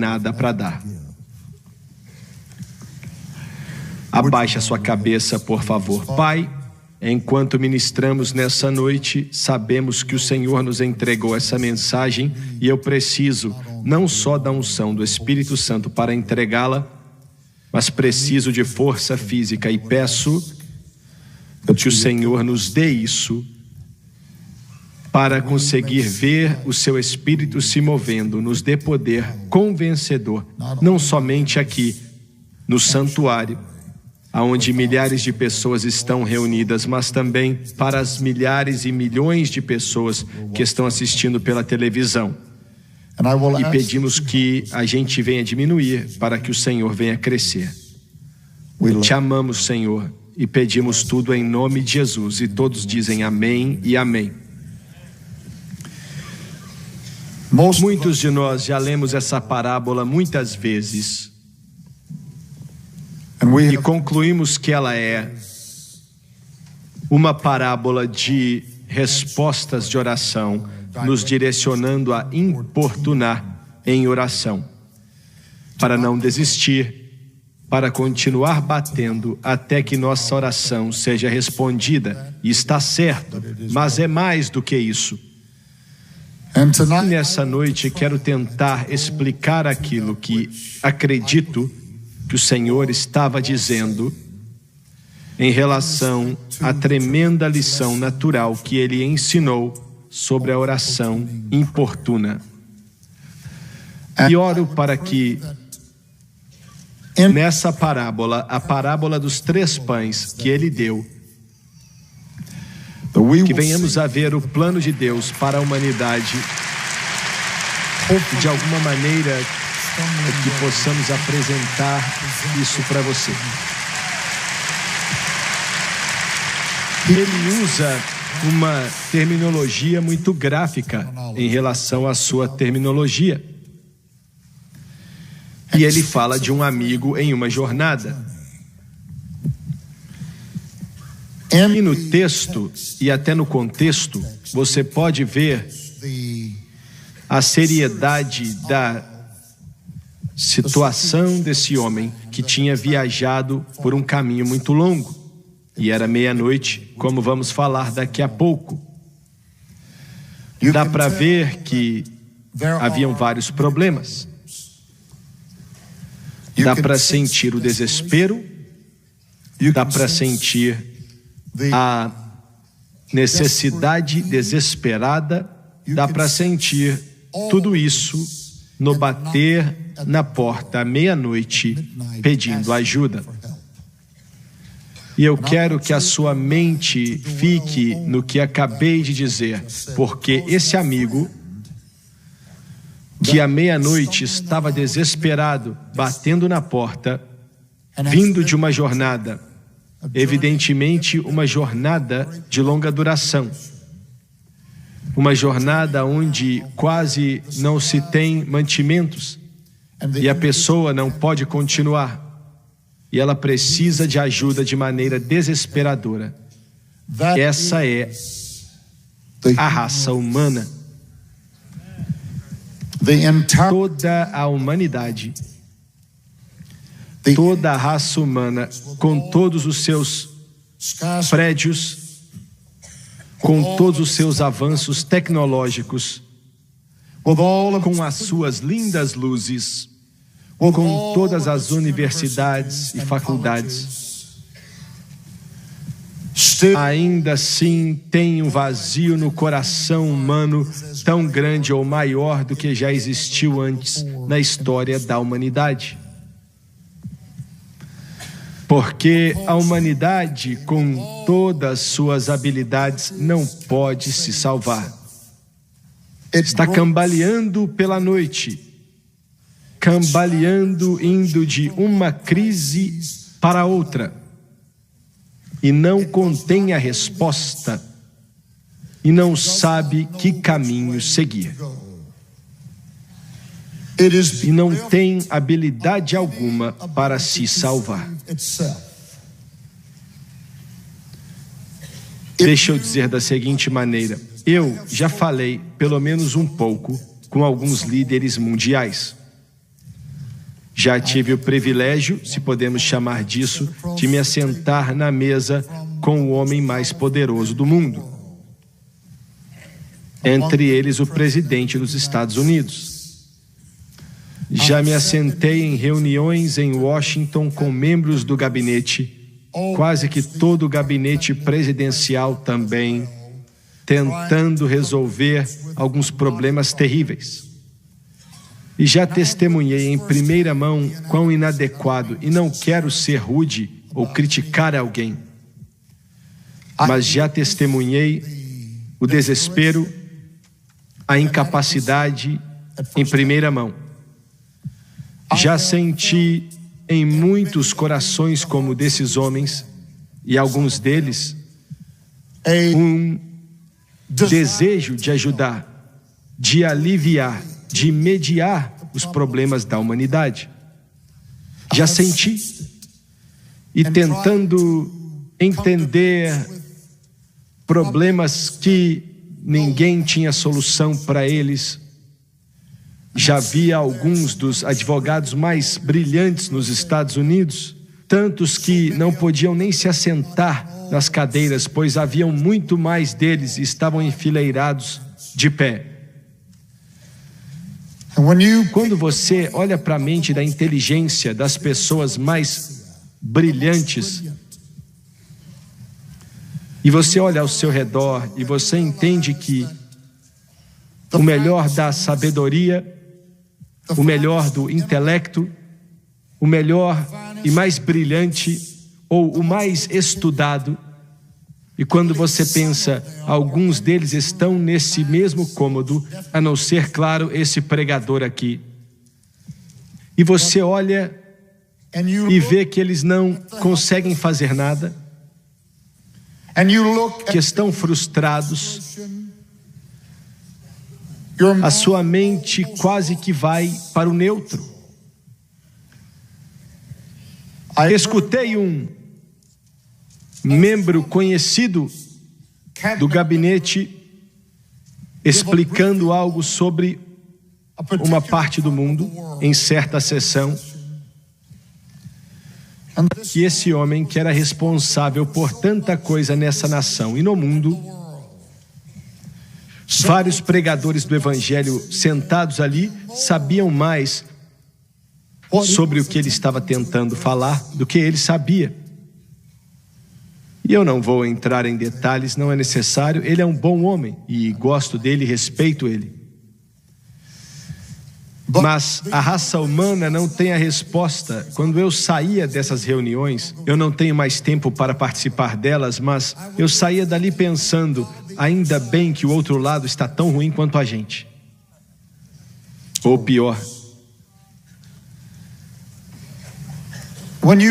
nada para dar. Abaixe a sua cabeça, por favor. Pai, enquanto ministramos nessa noite, sabemos que o Senhor nos entregou essa mensagem e eu preciso não só da unção do Espírito Santo para entregá-la, mas preciso de força física e peço que o Senhor nos dê isso para conseguir ver o seu Espírito se movendo, nos dê poder convencedor, não somente aqui no santuário, onde milhares de pessoas estão reunidas, mas também para as milhares e milhões de pessoas que estão assistindo pela televisão. E pedimos que a gente venha diminuir para que o Senhor venha crescer. Te amamos, Senhor, e pedimos tudo em nome de Jesus. E todos dizem amém e amém. Muitos de nós já lemos essa parábola muitas vezes e concluímos que ela é uma parábola de respostas de oração, nos direcionando a importunar em oração, para não desistir, para continuar batendo até que nossa oração seja respondida. E está certo, mas é mais do que isso. Nessa noite quero tentar explicar aquilo que acredito que o Senhor estava dizendo em relação à tremenda lição natural que Ele ensinou sobre a oração importuna. E oro para que nessa parábola, a parábola dos 3 pães que Ele deu, que venhamos a ver o plano de Deus para a humanidade e de alguma maneira que possamos apresentar isso para você. Ele usa uma terminologia muito gráfica em relação à sua terminologia. E ele fala de um amigo em uma jornada. E no texto, e até no contexto, você pode ver a seriedade da situação desse homem que tinha viajado por um caminho muito longo. E era meia-noite, como vamos falar daqui a pouco. Dá para ver que haviam vários problemas. Dá para sentir o desespero, dá para sentir a necessidade desesperada, dá para sentir tudo isso no bater na porta à meia-noite pedindo ajuda. E eu quero que a sua mente fique no que acabei de dizer, porque esse amigo que à meia-noite estava desesperado, batendo na porta, vindo de uma jornada, evidentemente uma jornada de longa duração, uma jornada onde quase não se tem mantimentos e a pessoa não pode continuar e ela precisa de ajuda de maneira desesperadora. Essa é a raça humana. Toda a humanidade, toda a raça humana, com todos os seus prédios, com todos os seus avanços tecnológicos, com as suas lindas luzes, com todas as universidades e faculdades, ainda assim tem um vazio no coração humano tão grande ou maior do que já existiu antes na história da humanidade. Porque a humanidade, com todas suas habilidades, não pode se salvar. Está cambaleando pela noite, cambaleando, indo de uma crise para outra, e não contém a resposta, e não sabe que caminho seguir. E não tem habilidade alguma para se salvar. Deixa eu dizer da seguinte maneira: eu já falei pelo menos um pouco com alguns líderes mundiais. Já tive o privilégio, se podemos chamar disso, de me assentar na mesa com o homem mais poderoso do mundo. Entre eles, o presidente dos Estados Unidos. Já me assentei em reuniões em Washington com membros do gabinete, quase que todo o gabinete presidencial também, tentando resolver alguns problemas terríveis. E já testemunhei em primeira mão quão inadequado, e não quero ser rude ou criticar alguém, mas já testemunhei o desespero, a incapacidade em primeira mão. Já senti em muitos corações como desses homens, e alguns deles, um desejo de ajudar, de aliviar, de mediar os problemas da humanidade. Já senti, e tentando entender problemas que ninguém tinha solução para eles. Já vi alguns dos advogados mais brilhantes nos Estados Unidos, tantos que não podiam nem se assentar nas cadeiras, pois haviam muito mais deles e estavam enfileirados de pé. Quando você olha para a mente da inteligência das pessoas mais brilhantes, e você olha ao seu redor e você entende que o melhor da sabedoria, o melhor do intelecto, o melhor e mais brilhante, ou o mais estudado, e quando você pensa, alguns deles estão nesse mesmo cômodo, a não ser, claro, esse pregador aqui. E você olha e vê que eles não conseguem fazer nada, que estão frustrados. A sua mente quase que vai para o neutro. Escutei um membro conhecido do gabinete explicando algo sobre uma parte do mundo em certa sessão, que esse homem que era responsável por tanta coisa nessa nação e no mundo, vários pregadores do evangelho sentados ali sabiam mais sobre o que ele estava tentando falar do que ele sabia. E eu não vou entrar em detalhes, não é necessário. Ele é um bom homem e gosto dele, respeito ele. Mas a raça humana não tem a resposta. Quando eu saía dessas reuniões, eu não tenho mais tempo para participar delas, mas eu saía dali pensando, ainda bem que o outro lado está tão ruim quanto a gente. Ou pior.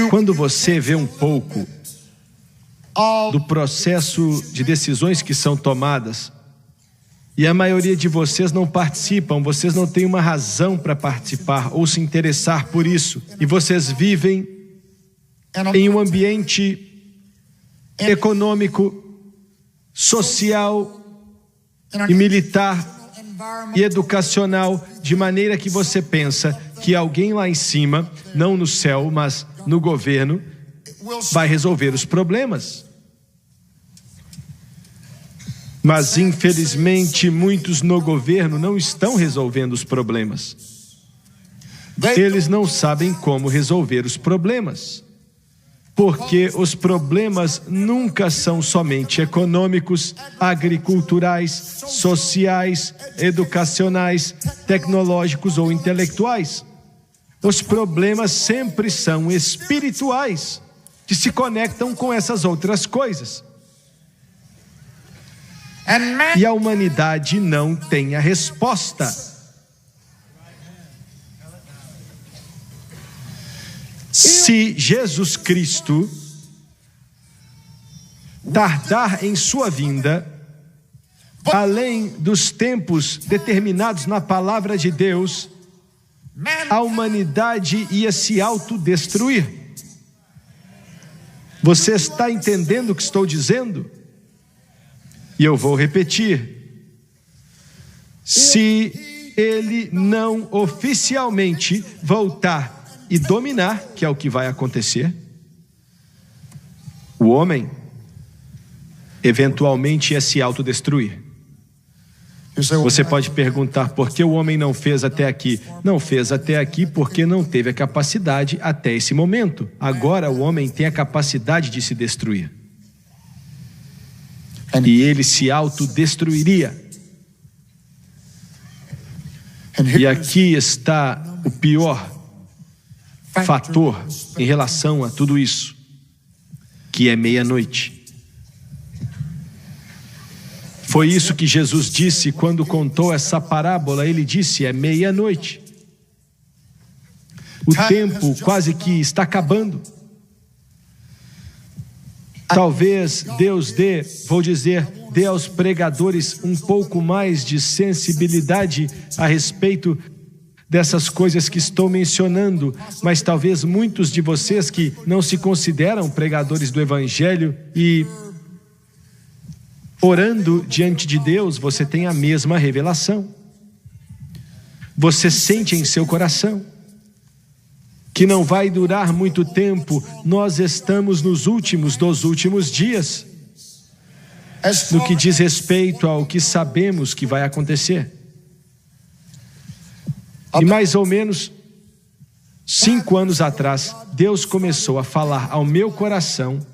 Quando você vê um pouco do processo de decisões que são tomadas, e a maioria de vocês não participam, vocês não têm uma razão para participar ou se interessar por isso, e vocês vivem em um ambiente econômico, social e militar e educacional, de maneira que você pensa que alguém lá em cima, não no céu, mas no governo, vai resolver os problemas. Mas, infelizmente, muitos no governo não estão resolvendo os problemas. Eles não sabem como resolver os problemas. Porque os problemas nunca são somente econômicos, agriculturais, sociais, educacionais, tecnológicos ou intelectuais. Os problemas sempre são espirituais, que se conectam com essas outras coisas. E a humanidade não tem a resposta. Se Jesus Cristo tardar em sua vinda, além dos tempos determinados na palavra de Deus, a humanidade ia se autodestruir. Você está entendendo o que estou dizendo? E eu vou repetir. Se ele não oficialmente voltar e dominar, que é o que vai acontecer. O homem eventualmente ia se autodestruir. Você pode perguntar por que o homem não fez até aqui. Não fez até aqui porque não teve a capacidade até esse momento. Agora o homem tem a capacidade de se destruir. E ele se autodestruiria. E aqui está o pior fator em relação a tudo isso, que é meia-noite. Foi isso que Jesus disse quando contou essa parábola. Ele disse: é meia-noite. O tempo quase que está acabando. Talvez Deus dê aos pregadores um pouco mais de sensibilidade a respeito dessas coisas que estou mencionando, mas talvez muitos de vocês que não se consideram pregadores do Evangelho e orando diante de Deus, você tem a mesma revelação. Você sente em seu coração que não vai durar muito tempo. Nós estamos nos últimos dos últimos dias, no que diz respeito ao que sabemos que vai acontecer. E mais ou menos 5 anos atrás, Deus começou a falar ao meu coração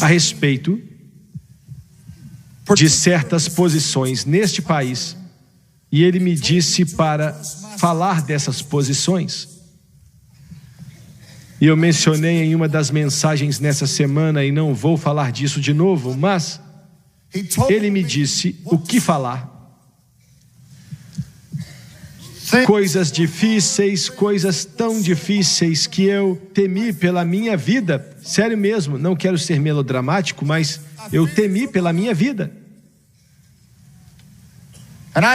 a respeito de certas posições neste país, e Ele me disse para falar dessas posições. E eu mencionei em uma das mensagens nessa semana, e não vou falar disso de novo, mas Ele me disse o que falar. Coisas difíceis, coisas tão difíceis que eu temi pela minha vida. Sério mesmo, não quero ser melodramático, mas eu temi pela minha vida.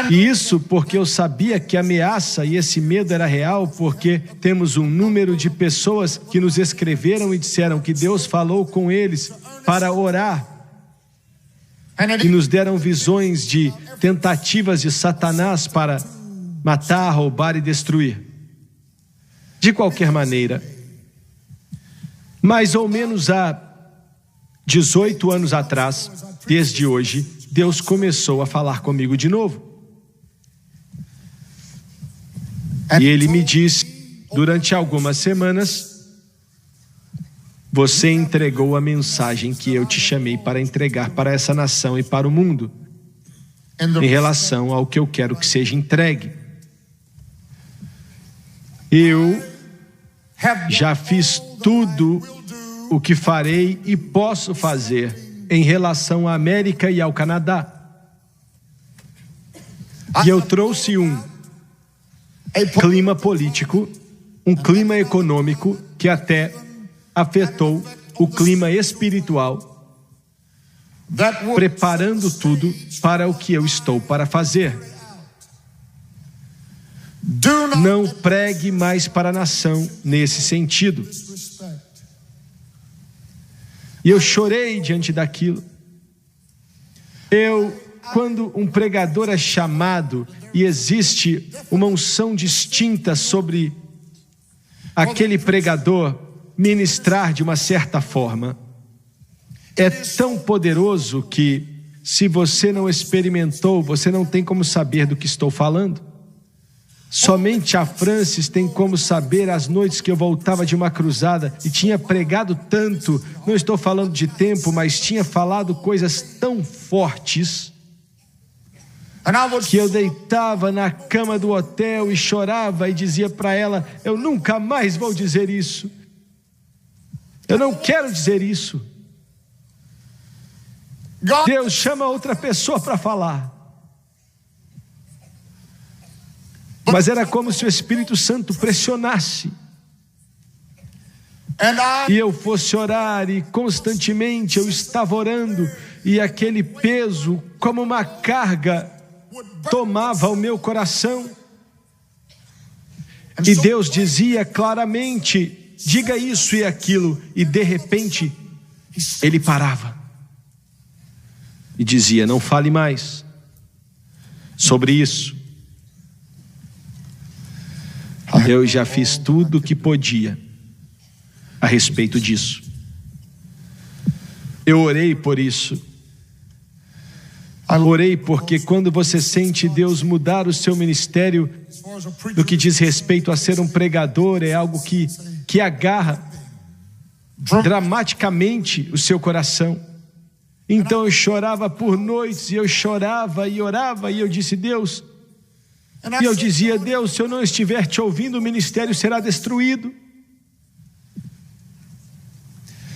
E isso porque eu sabia que a ameaça e esse medo era real, porque temos um número de pessoas que nos escreveram e disseram que Deus falou com eles para orar. E nos deram visões de tentativas de Satanás para matar, roubar e destruir. De qualquer maneira, mais ou menos há 18 anos atrás, desde hoje, Deus começou a falar comigo de novo. E Ele me disse, durante algumas semanas, você entregou a mensagem que eu te chamei para entregar para essa nação e para o mundo, em relação ao que eu quero que seja entregue. Eu já fiz tudo o que farei e posso fazer em relação à América e ao Canadá. E eu trouxe um clima político, um clima econômico que até afetou o clima espiritual, preparando tudo para o que eu estou para fazer. Não pregue mais para a nação nesse sentido. E eu chorei diante daquilo. Quando um pregador é chamado e existe uma unção distinta sobre aquele pregador ministrar de uma certa forma, é tão poderoso que, se você não experimentou, você não tem como saber do que estou falando. Somente a Francis tem como saber as noites que eu voltava de uma cruzada e tinha pregado tanto, não estou falando de tempo, mas tinha falado coisas tão fortes, que eu deitava na cama do hotel e chorava e dizia para ela: eu nunca mais vou dizer isso. Eu não quero dizer isso. Deus chama outra pessoa para falar. Mas era como se o Espírito Santo pressionasse. E eu fosse orar, e constantemente eu estava orando, e aquele peso, como uma carga, tomava o meu coração. E Deus dizia claramente: diga isso e aquilo. E de repente, Ele parava e dizia: não fale mais sobre isso. Eu já fiz tudo o que podia a respeito disso. Eu orei por isso. Orei porque quando você sente Deus mudar o seu ministério, no que diz respeito a ser um pregador, é algo que agarra dramaticamente o seu coração. Então eu chorava por noites, e eu chorava e orava, e eu disse, Deus, e eu dizia, Deus, se eu não estiver te ouvindo, o ministério será destruído.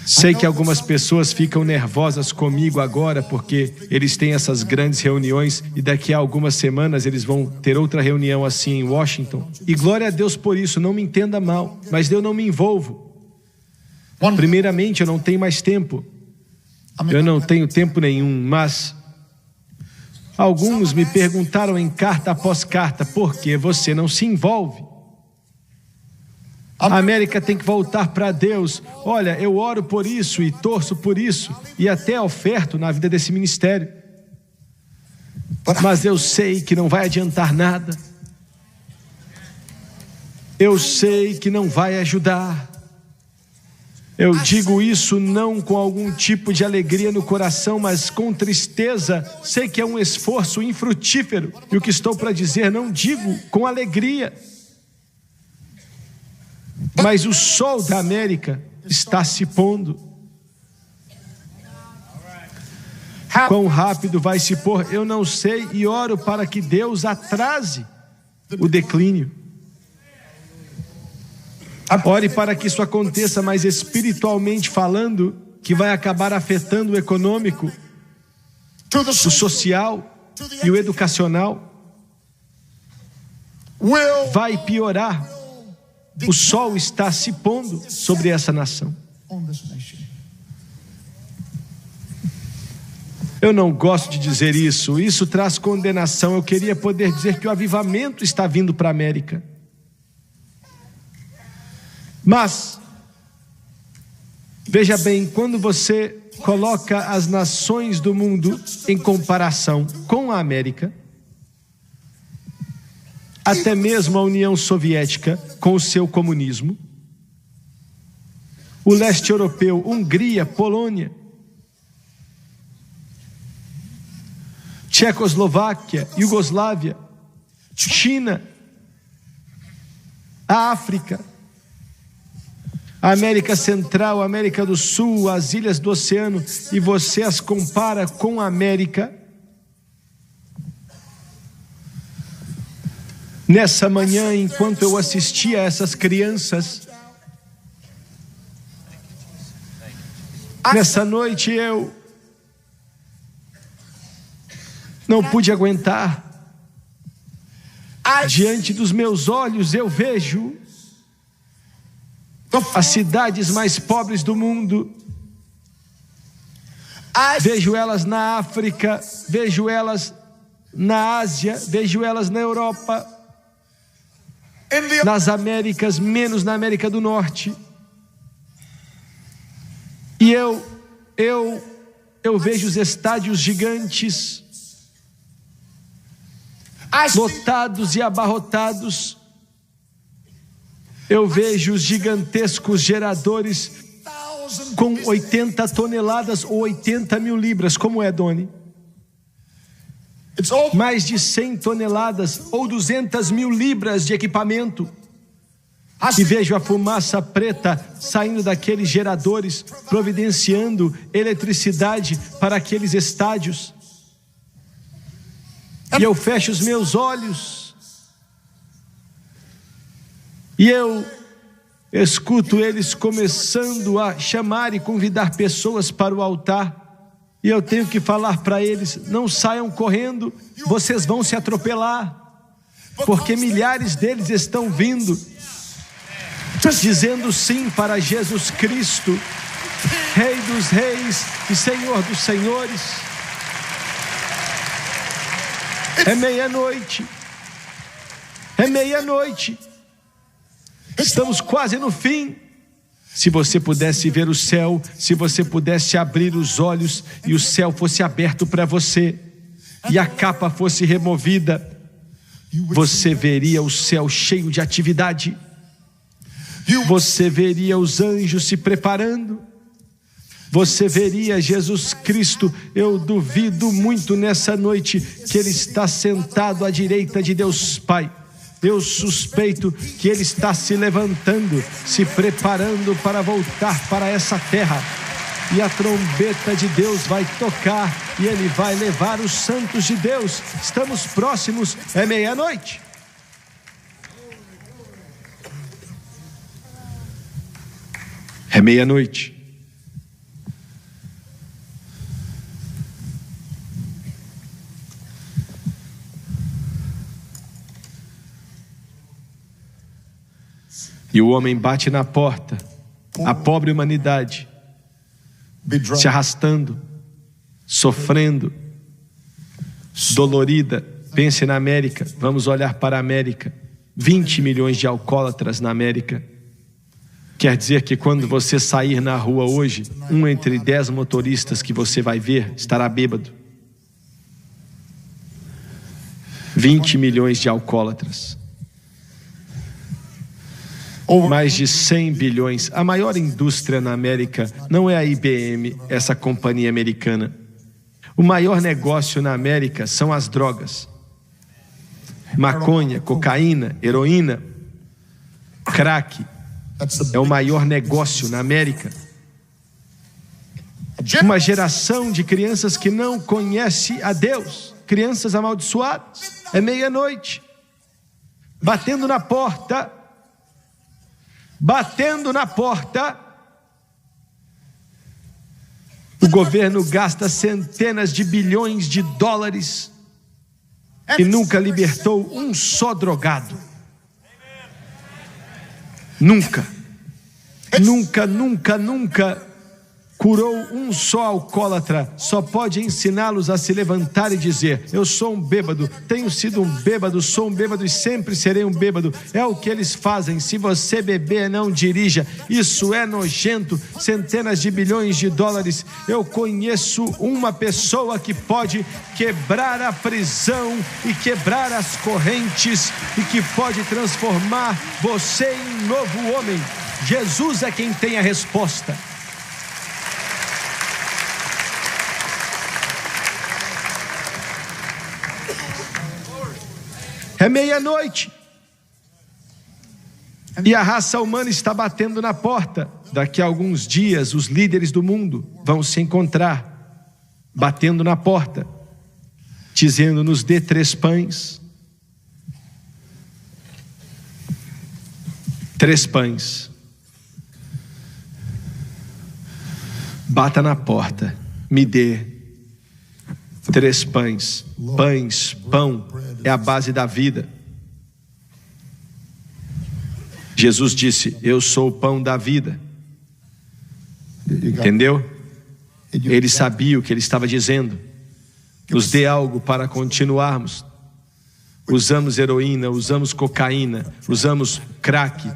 Sei que algumas pessoas ficam nervosas comigo agora, porque eles têm essas grandes reuniões, e daqui a algumas semanas eles vão ter outra reunião assim em Washington. E glória a Deus por isso, não me entenda mal, mas eu não me envolvo. Primeiramente, eu não tenho mais tempo. Eu não tenho tempo nenhum, mas alguns me perguntaram em carta após carta, por que você não se envolve? A América tem que voltar para Deus. Olha, eu oro por isso e torço por isso, e até oferto na vida desse ministério. Mas eu sei que não vai adiantar nada. Eu sei que não vai ajudar. Eu digo isso não com algum tipo de alegria no coração, mas com tristeza. Sei que é um esforço infrutífero. E o que estou para dizer não digo com alegria. Mas o sol da América está se pondo. Quão rápido vai se pôr, eu não sei, e oro para que Deus atrase o declínio. Ore para que isso aconteça, mas espiritualmente falando, que vai acabar afetando o econômico, o social e o educacional. Vai piorar. O sol está se pondo sobre essa nação. Eu não gosto de dizer isso. Isso traz condenação. Eu queria poder dizer que o avivamento está vindo para a América. Mas, veja bem, quando você coloca as nações do mundo em comparação com a América, até mesmo a União Soviética com o seu comunismo, o leste europeu, Hungria, Polônia, Tchecoslováquia, Iugoslávia, China, a África, a América Central, a América do Sul, as ilhas do oceano, e você as compara com a América. Nessa manhã, enquanto eu assistia a essas crianças, nessa noite eu não pude aguentar. Diante dos meus olhos eu vejo as cidades mais pobres do mundo. Vejo elas na África, vejo elas na Ásia, vejo elas na Europa, nas Américas, menos na América do Norte. E eu vejo os estádios gigantes, lotados e abarrotados. Eu vejo os gigantescos geradores com 80 toneladas ou 80 mil libras. Como é, Doni? Mais de 100 toneladas ou 200 mil libras de equipamento. E vejo a fumaça preta saindo daqueles geradores, providenciando eletricidade para aqueles estádios. E eu fecho os meus olhos e eu escuto eles começando a chamar e convidar pessoas para o altar. E eu tenho que falar para eles: não saiam correndo, vocês vão se atropelar, porque milhares deles estão vindo, dizendo sim para Jesus Cristo, Rei dos reis e Senhor dos senhores. É meia-noite. É meia-noite. Estamos quase no fim. Se você pudesse ver o céu, se você pudesse abrir os olhos e o céu fosse aberto para você, e a capa fosse removida, você veria o céu cheio de atividade, você veria os anjos se preparando, você veria Jesus Cristo. Eu duvido muito nessa noite que Ele está sentado à direita de Deus Pai. Eu suspeito que Ele está se levantando, se preparando para voltar para essa terra. E a trombeta de Deus vai tocar e Ele vai levar os santos de Deus. Estamos próximos, é meia-noite. É meia-noite. E o homem bate na porta, a pobre humanidade, se arrastando, sofrendo, dolorida. Pense na América, vamos olhar para a América. 20 milhões de alcoólatras na América. Quer dizer que quando você sair na rua hoje, 1 entre 10 motoristas que você vai ver estará bêbado. 20 milhões de alcoólatras. Mais de 100 bilhões. A maior indústria na América não é a IBM, essa companhia americana. O maior negócio na América são as drogas. Maconha, cocaína, heroína, crack. É o maior negócio na América. Uma geração de crianças que não conhece a Deus. Crianças amaldiçoadas. É meia-noite. Batendo na porta. Batendo na porta. O governo gasta centenas de bilhões de dólares e nunca libertou um só drogado. Nunca curou um só alcoólatra. Só pode ensiná-los a se levantar e dizer: eu sou um bêbado, tenho sido um bêbado, sou um bêbado e sempre serei um bêbado. É o que eles fazem. Se você beber, não dirija. Isso é nojento. Centenas de bilhões de dólares. Eu conheço uma pessoa que pode quebrar a prisão e quebrar as correntes e que pode transformar você em um novo homem. Jesus é quem tem a resposta. É meia-noite. E a raça humana está batendo na porta. Daqui a alguns dias, os líderes do mundo vão se encontrar, batendo na porta, dizendo: nos dê 3 pães. 3 pães. Bata na porta, me dê 3 pães. Pães, pão é a base da vida. Jesus disse: eu sou o pão da vida. Entendeu? Ele sabia o que ele estava dizendo. Nos dê algo para continuarmos. Usamos heroína, usamos cocaína, usamos crack,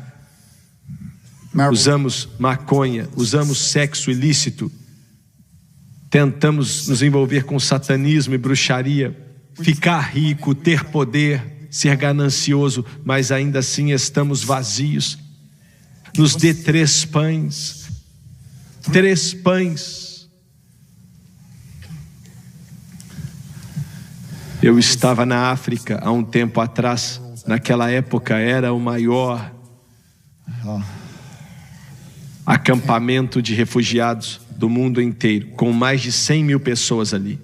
usamos maconha, usamos sexo ilícito. Tentamos nos envolver com satanismo e bruxaria, ficar rico, ter poder, ser ganancioso, mas ainda assim estamos vazios. Nos dê 3 pães. 3 pães. Eu estava na África há um tempo atrás. Naquela época era o maior acampamento de refugiados do mundo inteiro, com mais de 100 mil pessoas ali.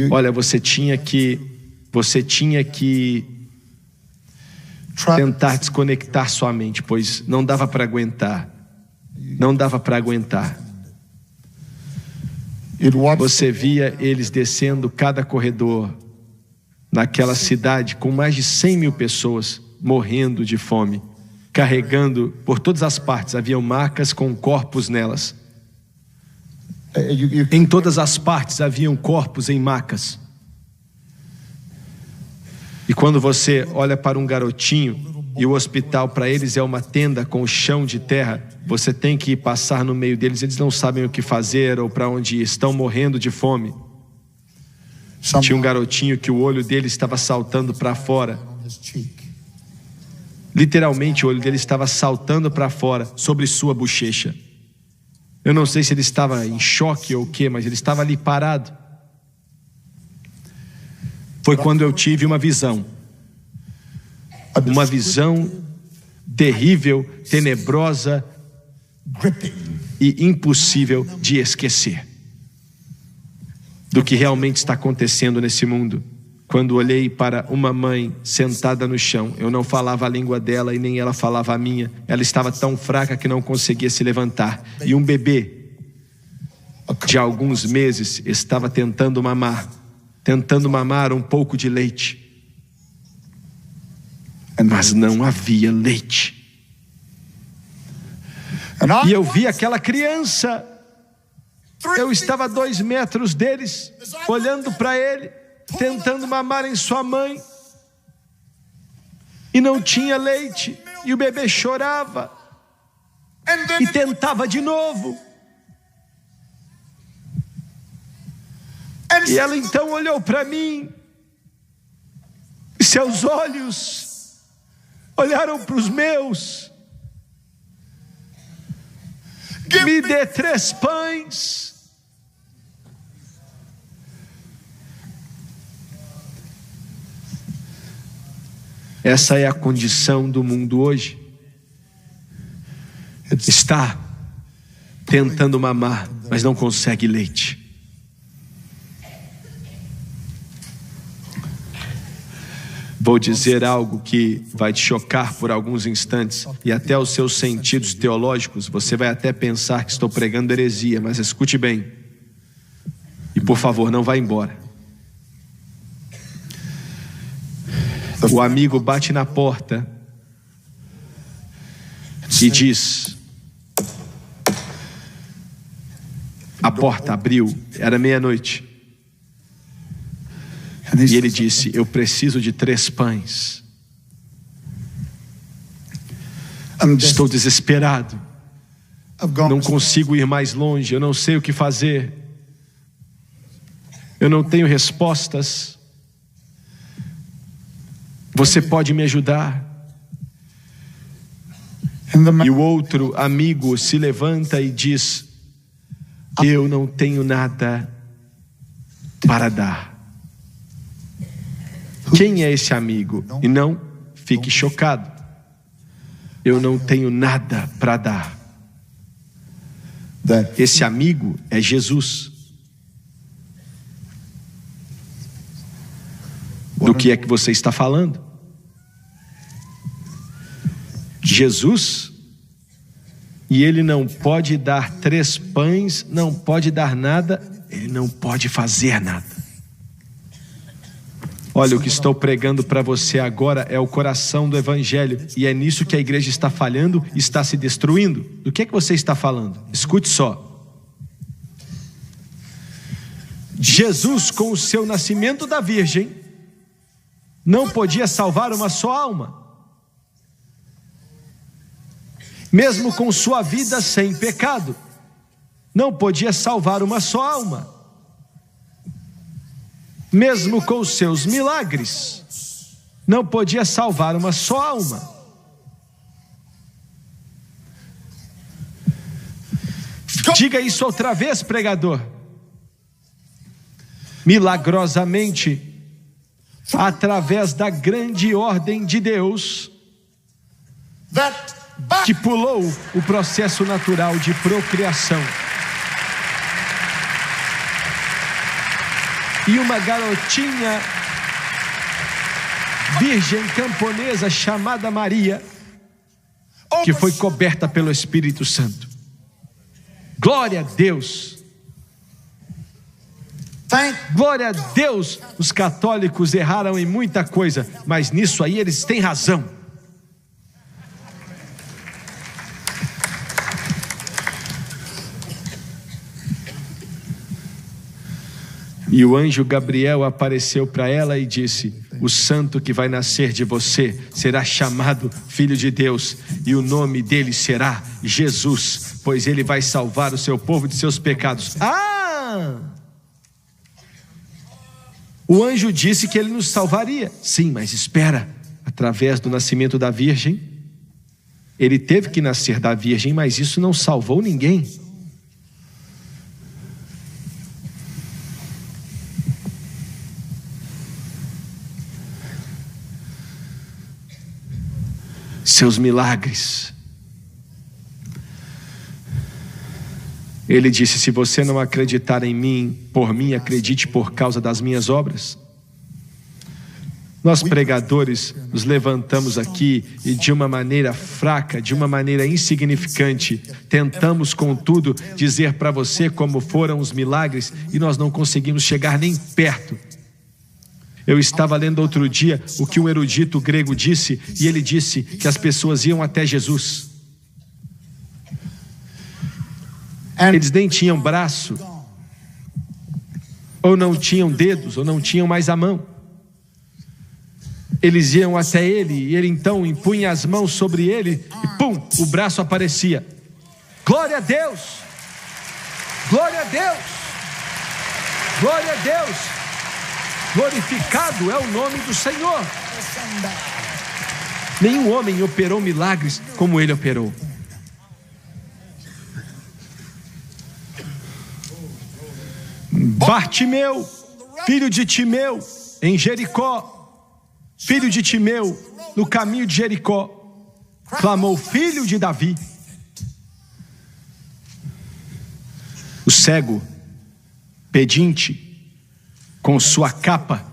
Olha, você tinha que tentar desconectar sua mente, pois não dava para aguentar. Não dava para aguentar. Você via eles descendo cada corredor naquela cidade com mais de 100 mil pessoas morrendo de fome, carregando por todas as partes. Haviam marcas com corpos nelas. Em todas as partes haviam corpos em macas. E quando você olha para um garotinho e o hospital para eles é uma tenda com o chão de terra, você tem que passar no meio deles. Eles não sabem o que fazer ou para onde ir, estão morrendo de fome. Tinha um garotinho que o olho dele estava saltando para fora. Literalmente o olho dele estava saltando para fora sobre sua bochecha. Eu não sei se ele estava em choque ou o quê, mas ele estava ali parado. Foi quando eu tive uma visão. Uma visão terrível, tenebrosa e impossível de esquecer do que realmente está acontecendo nesse mundo. Quando olhei para uma mãe sentada no chão, eu não falava a língua dela e nem ela falava a minha. Ela estava tão fraca que não conseguia se levantar. E um bebê de alguns meses estava tentando mamar um pouco de leite. Mas não havia leite. E eu vi aquela criança. Eu estava a 2 metros deles, olhando para ele, tentando mamar em sua mãe. E não tinha leite. E o bebê chorava. E tentava de novo. E ela então olhou para mim. E seus olhos olharam para os meus. Me dê 3 pães. Essa é a condição do mundo hoje. Está tentando mamar, mas não consegue leite. Vou dizer algo que vai te chocar por alguns instantes e até os seus sentidos teológicos. Você vai até pensar que estou pregando heresia, mas escute bem. E por favor, não vá embora. O amigo bate na porta e diz: a porta abriu, era meia-noite. E ele disse: eu preciso de 3 pães. Estou desesperado. Não consigo ir mais longe. Eu não sei o que fazer. Eu não tenho respostas. Você pode me ajudar? E o outro amigo se levanta e diz: eu não tenho nada para dar. Quem é esse amigo? E não fique chocado. Eu não tenho nada para dar. Esse amigo é Jesus. Do que é que você está falando? Jesus? E ele não pode dar 3 pães, não pode dar nada, ele não pode fazer nada. Olha, o que estou pregando para você agora é o coração do evangelho, e é nisso que a igreja está falhando, está se destruindo. Do que é que você está falando? Escute só. Jesus, com o seu nascimento da virgem, não podia salvar uma só alma. Mesmo com sua vida sem pecado, não podia salvar uma só alma. Mesmo com os seus milagres, não podia salvar uma só alma. Diga isso outra vez, pregador. Milagrosamente, através da grande ordem de Deus, que pulou o processo natural de procriação. E uma garotinha virgem camponesa chamada Maria, que foi coberta pelo Espírito Santo. Glória a Deus. Glória a Deus. Os católicos erraram em muita coisa, mas nisso aí eles têm razão. E o anjo Gabriel apareceu para ela e disse: o santo que vai nascer de você será chamado Filho de Deus, e o nome dele será Jesus, pois ele vai salvar o seu povo de seus pecados. O anjo disse que ele nos salvaria. Sim, mas espera. Através do nascimento da virgem, ele teve que nascer da virgem, mas isso não salvou ninguém. Seus milagres. Ele disse: se você não acreditar em mim, por mim, acredite por causa das minhas obras. Nós pregadores nos levantamos aqui e de uma maneira fraca, de uma maneira insignificante, tentamos contudo dizer para você como foram os milagres e nós não conseguimos chegar nem perto. Eu estava lendo outro dia o que um erudito grego disse, e ele disse que as pessoas iam até Jesus. Eles nem tinham braço, ou não tinham dedos, ou não tinham mais a mão. Eles iam até ele, e ele então impunha as mãos sobre ele, e pum, o braço aparecia. Glória a Deus! Glória a Deus! Glória a Deus! Glorificado é o nome do Senhor. Nenhum homem operou milagres como ele operou. Bartimeu, filho de Timeu, em Jericó, filho de Timeu, no caminho de Jericó, clamou: filho de Davi. O cego, pedinte, com sua capa,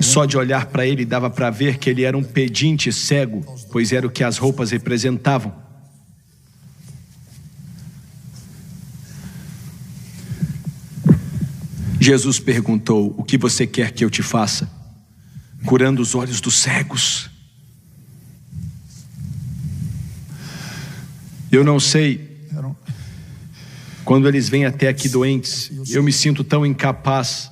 só de olhar para ele dava para ver que ele era um pedinte cego, pois era o que as roupas representavam. Jesus perguntou: o que você quer que eu te faça? Curando os olhos dos cegos. Eu não sei, quando eles vêm até aqui doentes, eu me sinto tão incapaz.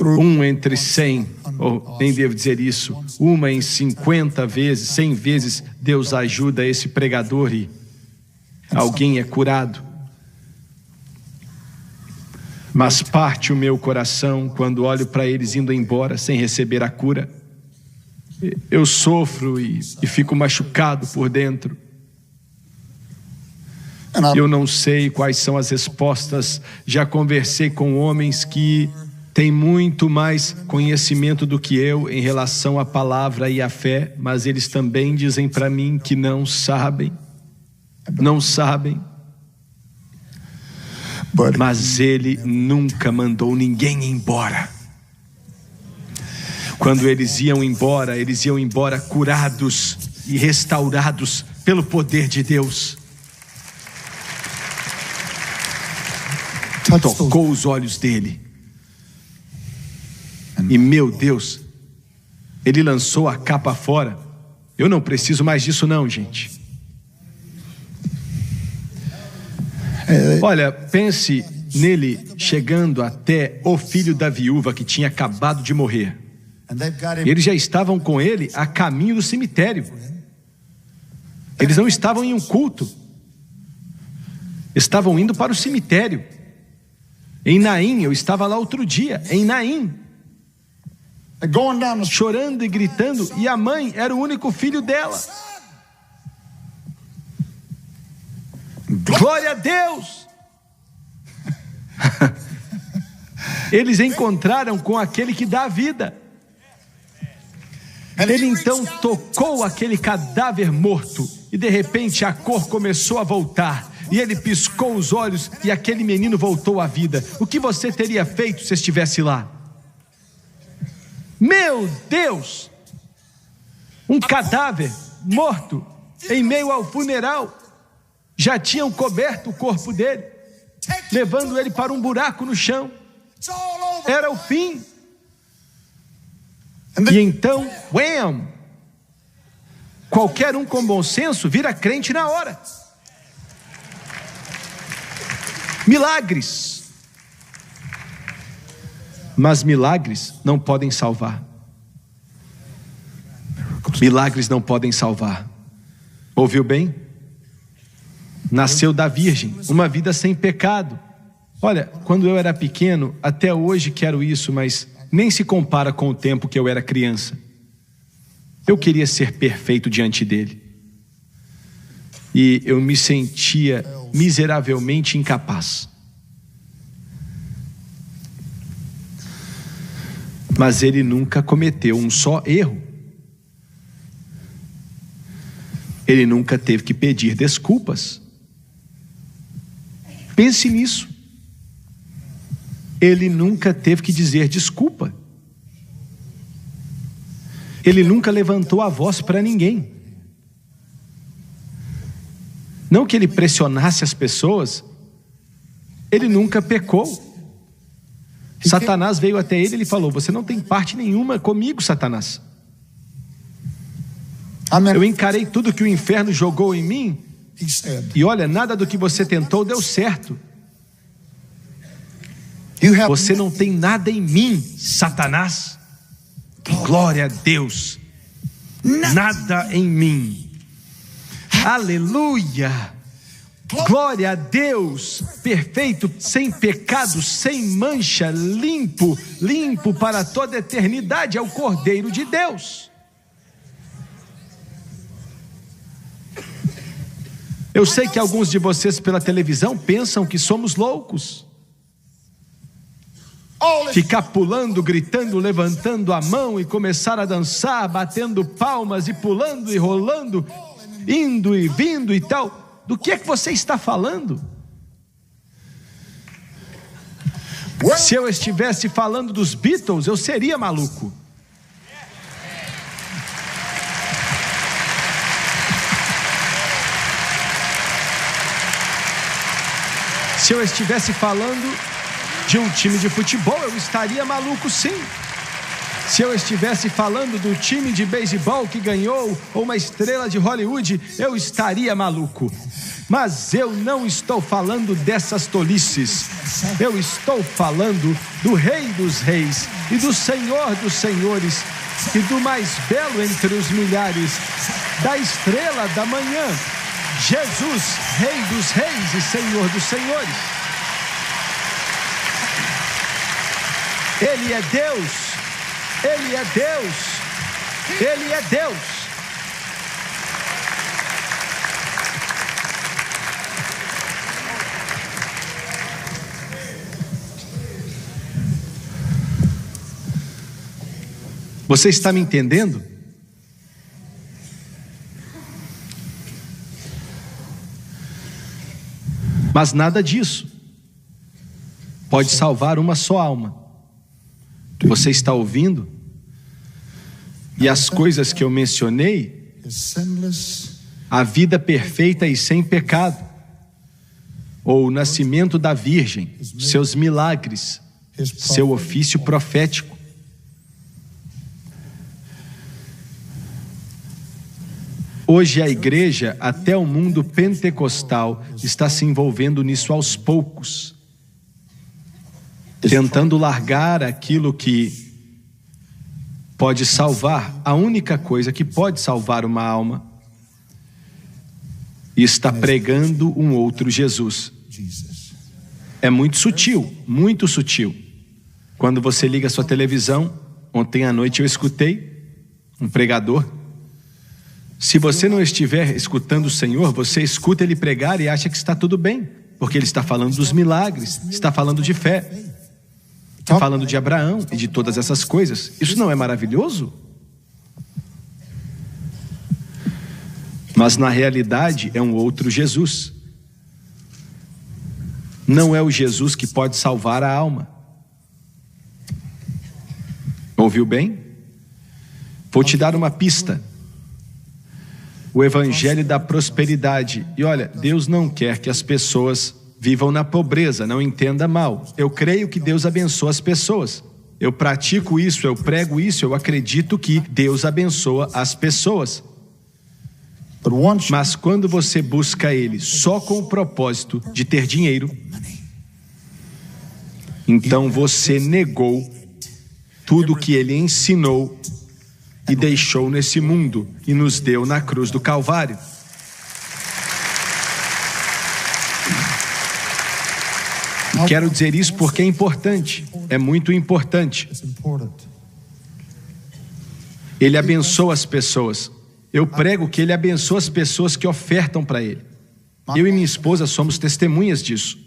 Um entre 100, ou nem devo dizer isso, uma em 50 vezes, 100 vezes, Deus ajuda esse pregador e alguém é curado. Mas parte o meu coração quando olho para eles indo embora sem receber a cura. Eu sofro e fico machucado por dentro. Eu não sei quais são as respostas. Já conversei com homens que têm muito mais conhecimento do que eu em relação à palavra e à fé, mas eles também dizem para mim que não sabem. Não sabem. Mas ele nunca mandou ninguém embora. Quando eles iam embora curados e restaurados pelo poder de Deus. Tocou os olhos dele. E meu Deus, ele lançou a capa fora. Eu não preciso mais disso não, gente. Olha, pense nele chegando até o filho da viúva que tinha acabado de morrer. Eles já estavam com ele a caminho do cemitério. Eles não estavam em um culto. Estavam indo para o cemitério. Em Naim, eu estava lá outro dia, em Naim. Chorando e gritando, e a mãe era o único filho dela. Glória a Deus! Eles encontraram com aquele que dá a vida. Ele então tocou aquele cadáver morto e de repente a cor começou a voltar. E ele piscou os olhos e aquele menino voltou à vida. O que você teria feito se estivesse lá? Meu Deus! Um cadáver morto em meio ao funeral. Já tinham coberto o corpo dele, levando ele para um buraco no chão. Era o fim. E então, wham! Qualquer um com bom senso vira crente na hora. Milagres. Mas milagres não podem salvar. Milagres não podem salvar. Ouviu bem? Nasceu da virgem, uma vida sem pecado. Olha, quando eu era pequeno, até hoje quero isso, mas nem se compara com o tempo que eu era criança. Eu queria ser perfeito diante dele. E eu me sentia miseravelmente incapaz. Mas ele nunca cometeu um só erro. Ele nunca teve que pedir desculpas. Pense nisso. Ele nunca teve que dizer desculpa. Ele nunca levantou a voz para ninguém. Não que ele pressionasse as pessoas. Ele nunca pecou. Satanás veio até ele e falou: você não tem parte nenhuma comigo, Satanás. Eu encarei tudo que o inferno jogou em mim. E olha, nada do que você tentou deu certo. Você não tem nada em mim, Satanás. Glória a Deus. Nada em mim. Aleluia. Glória a Deus. Perfeito, sem pecado, sem mancha, limpo, limpo para toda a eternidade. É o Cordeiro de Deus. Eu sei que alguns de vocês pela televisão pensam que somos loucos. Ficar pulando, gritando, levantando a mão e começar a dançar, batendo palmas e pulando e rolando, indo e vindo e tal. Do que é que você está falando? Se eu estivesse falando dos Beatles, eu seria maluco. Se eu estivesse falando de um time de futebol, eu estaria maluco, sim. Se eu estivesse falando do time de beisebol que ganhou, ou uma estrela de Hollywood, eu estaria maluco. Mas eu não estou falando dessas tolices. Eu estou falando do Rei dos Reis e do Senhor dos Senhores e do mais belo entre os milhares, da estrela da manhã, Jesus, Rei dos Reis e Senhor dos Senhores. Ele é Deus, Ele é Deus, Ele é Deus. Você está me entendendo? Mas nada disso pode salvar uma só alma. Você está ouvindo? E as coisas que eu mencionei, a vida perfeita e sem pecado, ou o nascimento da Virgem, seus milagres, seu ofício profético. Hoje a igreja, até o mundo pentecostal, está se envolvendo nisso aos poucos, tentando largar aquilo que pode salvar, a única coisa que pode salvar uma alma, e está pregando um outro Jesus. É muito sutil, muito sutil. Quando você liga a sua televisão, ontem à noite eu escutei um pregador. Se você não estiver escutando o Senhor, você escuta ele pregar e acha que está tudo bem, porque ele está falando dos milagres, está falando de fé, está falando de Abraão e de todas essas coisas. Isso não é maravilhoso? Mas na realidade é um outro Jesus. Não é o Jesus que pode salvar a alma. Ouviu bem? Vou te dar uma pista. O evangelho da prosperidade. E olha, Deus não quer que as pessoas vivam na pobreza, não entenda mal. Eu creio que Deus abençoa as pessoas. Eu pratico isso, eu prego isso, eu acredito que Deus abençoa as pessoas. Mas quando você busca Ele só com o propósito de ter dinheiro, então você negou tudo que Ele ensinou e deixou nesse mundo e nos deu na cruz do Calvário. E quero dizer isso porque é importante, é muito importante. Ele abençoa as pessoas. Eu prego que ele abençoa as pessoas que ofertam para ele. Eu e minha esposa somos testemunhas disso.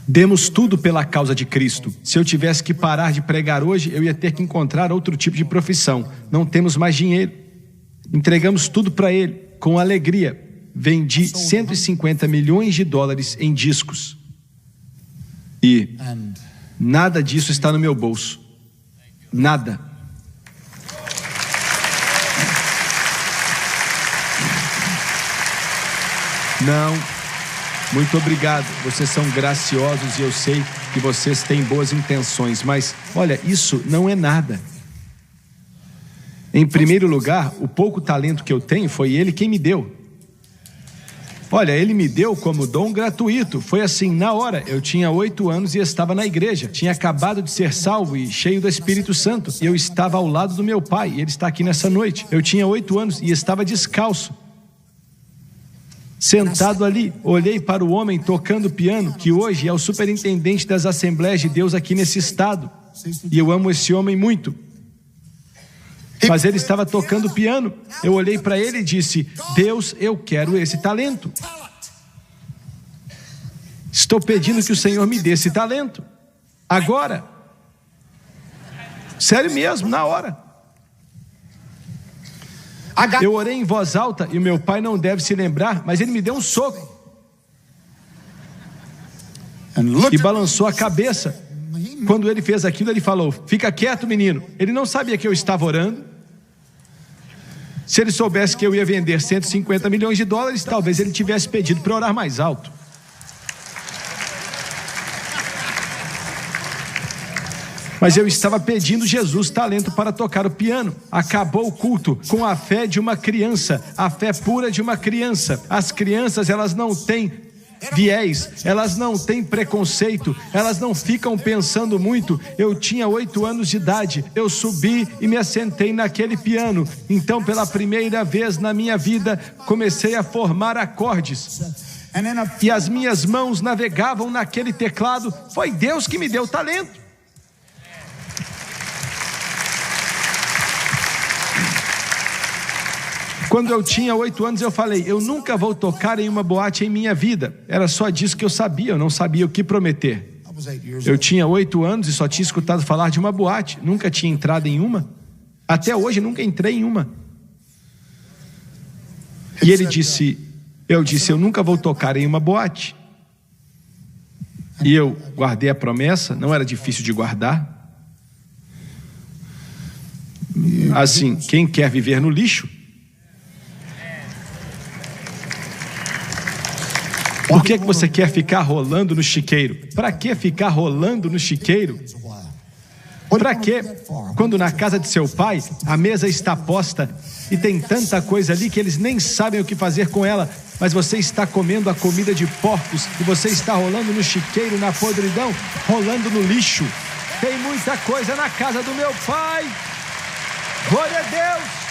Demos tudo pela causa de Cristo. Se eu tivesse que parar de pregar hoje, eu ia ter que encontrar outro tipo de profissão. Não temos mais dinheiro. Entregamos tudo para ele, com alegria. Vendi 150 milhões de dólares em discos. E nada disso está no meu bolso. Nada. Não. Muito obrigado. Vocês são graciosos e eu sei que vocês têm boas intenções. Mas, olha, isso não é nada. Em primeiro lugar, o pouco talento que eu tenho foi ele quem me deu. Olha, ele me deu como dom gratuito. Foi assim, na hora. Eu tinha 8 anos e estava na igreja. Tinha acabado de ser salvo e cheio do Espírito Santo. Eu estava ao lado do meu pai e ele está aqui nessa noite. Eu tinha 8 anos e estava descalço. Sentado ali, olhei para o homem tocando piano, que hoje é o superintendente das Assembleias de Deus aqui nesse estado. E eu amo esse homem muito. Mas ele estava tocando piano. Eu olhei para ele e disse: Deus, eu quero esse talento. Estou pedindo que o Senhor me dê esse talento. Agora. Sério mesmo, na hora. Eu orei em voz alta e o meu pai não deve se lembrar, mas ele me deu um soco. E balançou a cabeça. Quando ele fez aquilo, ele falou: fica quieto, menino. Ele não sabia que eu estava orando. Se ele soubesse que eu ia vender 150 milhões de dólares, talvez ele tivesse pedido para orar mais alto. Mas eu estava pedindo Jesus talento para tocar o piano. Acabou o culto com a fé de uma criança, a fé pura de uma criança. As crianças, elas não têm viés, elas não têm preconceito, elas não ficam pensando muito. Eu tinha 8 anos de idade, eu subi e me assentei naquele piano. Então, pela primeira vez na minha vida, comecei a formar acordes. E as minhas mãos navegavam naquele teclado. Foi Deus que me deu talento. Quando eu tinha 8 anos, eu falei: eu nunca vou tocar em uma boate em minha vida. Era só disso que eu sabia, eu não sabia o que prometer. Eu tinha 8 anos e só tinha escutado falar de uma boate, nunca tinha entrado em uma. Até hoje nunca entrei em uma. E ele disse, eu disse: eu nunca vou tocar em uma boate. E eu guardei a promessa, não era difícil de guardar. Assim, quem quer viver no lixo? Por que você quer ficar rolando no chiqueiro? Para que ficar rolando no chiqueiro? Para que, quando na casa de seu pai a mesa está posta e tem tanta coisa ali que eles nem sabem o que fazer com ela, mas você está comendo a comida de porcos e você está rolando no chiqueiro, na podridão, rolando no lixo? Tem muita coisa na casa do meu pai. Glória a Deus!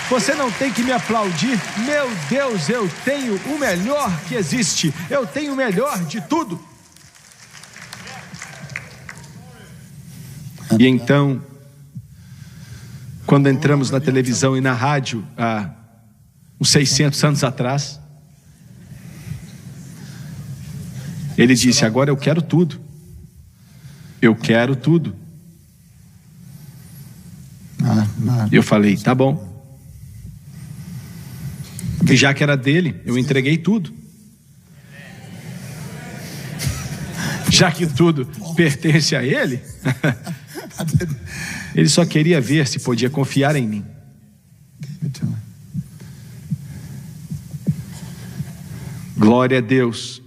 Você não tem que me aplaudir. Meu Deus, eu tenho o melhor que existe. Eu tenho o melhor de tudo. E então, quando entramos na televisão e na rádio, há uns 600 anos atrás, ele disse: agora eu quero tudo. Eu quero tudo. Eu falei: tá bom. E já que era dele, eu entreguei tudo. Já que tudo pertence a ele, ele só queria ver se podia confiar em mim. Glória a Deus.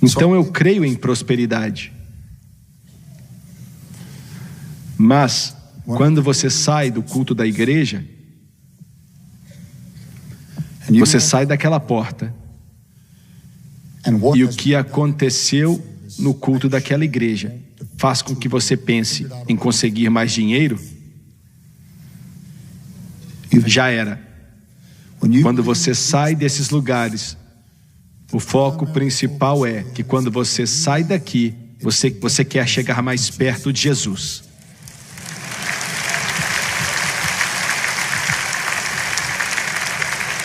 Então eu creio em prosperidade. Mas quando você sai do culto da igreja, você sai daquela porta, e o que aconteceu no culto daquela igreja faz com que você pense em conseguir mais dinheiro, já era. Quando você sai desses lugares, o foco principal é que quando você sai daqui, você quer chegar mais perto de Jesus.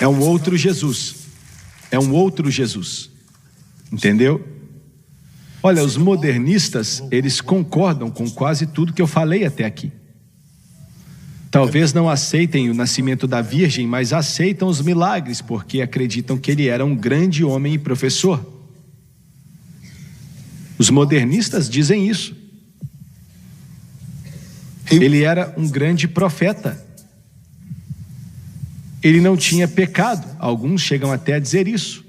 É um outro Jesus. É um outro Jesus. Entendeu? Olha, os modernistas, eles concordam com quase tudo que eu falei até aqui. Talvez não aceitem o nascimento da Virgem, mas aceitam os milagres, porque acreditam que ele era um grande homem e professor. Os modernistas dizem isso. Ele era um grande profeta. Ele não tinha pecado. Alguns chegam até a dizer isso.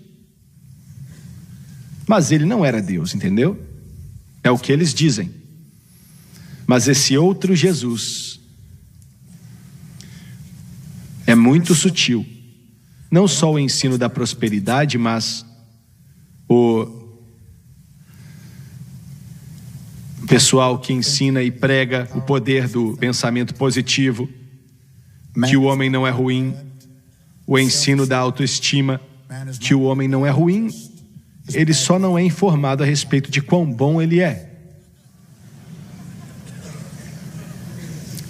Mas ele não era Deus, entendeu? É o que eles dizem. Mas esse outro Jesus é muito sutil. Não só o ensino da prosperidade, mas o pessoal que ensina e prega o poder do pensamento positivo, que o homem não é ruim, o ensino da autoestima, que o homem não é ruim, ele só não é informado a respeito de quão bom ele é.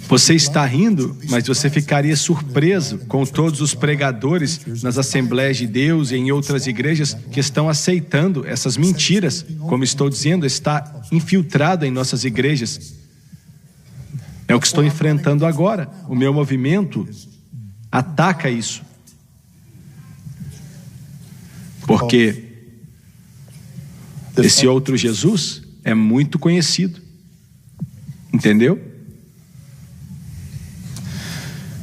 Você está rindo, mas você ficaria surpreso com todos os pregadores nas Assembleias de Deus e em outras igrejas que estão aceitando essas mentiras. Como estou dizendo, está infiltrado em nossas igrejas. É o que estou enfrentando agora. O meu movimento ataca isso. Porque esse outro Jesus é muito conhecido. Entendeu?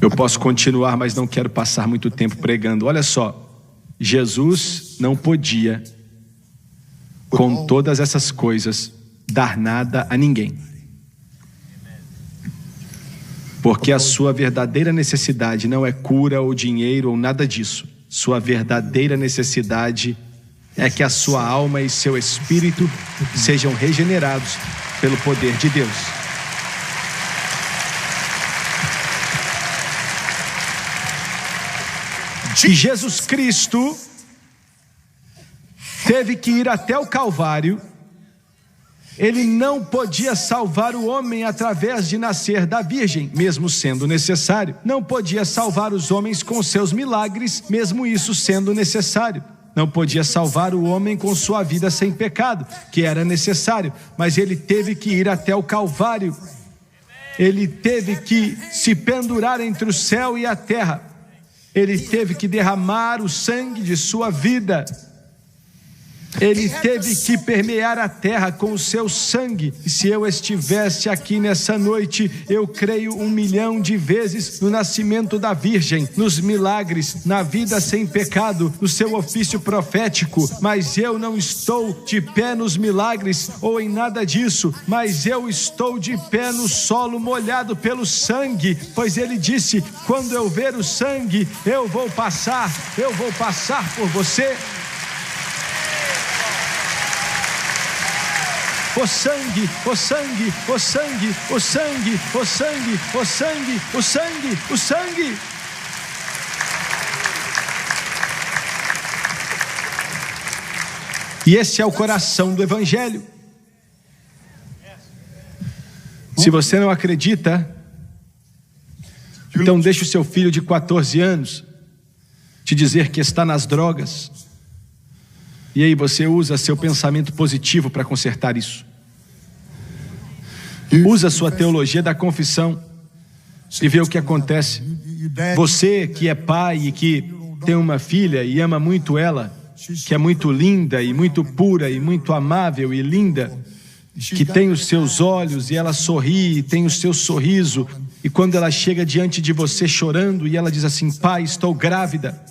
Eu posso continuar, mas não quero passar muito tempo pregando. Olha só, Jesus não podia, com todas essas coisas, dar nada a ninguém. Porque a sua verdadeira necessidade não é cura ou dinheiro ou nada disso. Sua verdadeira necessidade é que a sua alma e seu espírito sejam regenerados pelo poder de Deus. E Jesus Cristo teve que ir até o Calvário. Ele não podia salvar o homem através de nascer da Virgem, mesmo sendo necessário. Não podia salvar os homens com seus milagres, mesmo isso sendo necessário. Não podia salvar o homem com sua vida sem pecado, que era necessário. Mas ele teve que ir até o Calvário. Ele teve que se pendurar entre o céu e a terra. Ele teve que derramar o sangue de sua vida. Ele teve que permear a terra com o seu sangue. E se eu estivesse aqui nessa noite, eu creio 1.000.000 de vezes no nascimento da Virgem, nos milagres, na vida sem pecado, no seu ofício profético. Mas eu não estou de pé nos milagres ou em nada disso, mas eu estou de pé no solo molhado pelo sangue, pois ele disse: quando eu ver o sangue, eu vou passar por você. O sangue, o sangue, o sangue, o sangue, o sangue, o sangue, o sangue, o sangue. E esse é o coração do Evangelho. Se você não acredita, então deixe o seu filho de 14 anos te dizer que está nas drogas. E aí você usa seu pensamento positivo para consertar isso. Usa a sua teologia da confissão e vê o que acontece. Você que é pai e que tem uma filha e ama muito ela, que é muito linda e muito pura e muito amável e linda, que tem os seus olhos e ela sorri e tem o seu sorriso, e quando ela chega diante de você chorando e ela diz assim: pai, estou grávida,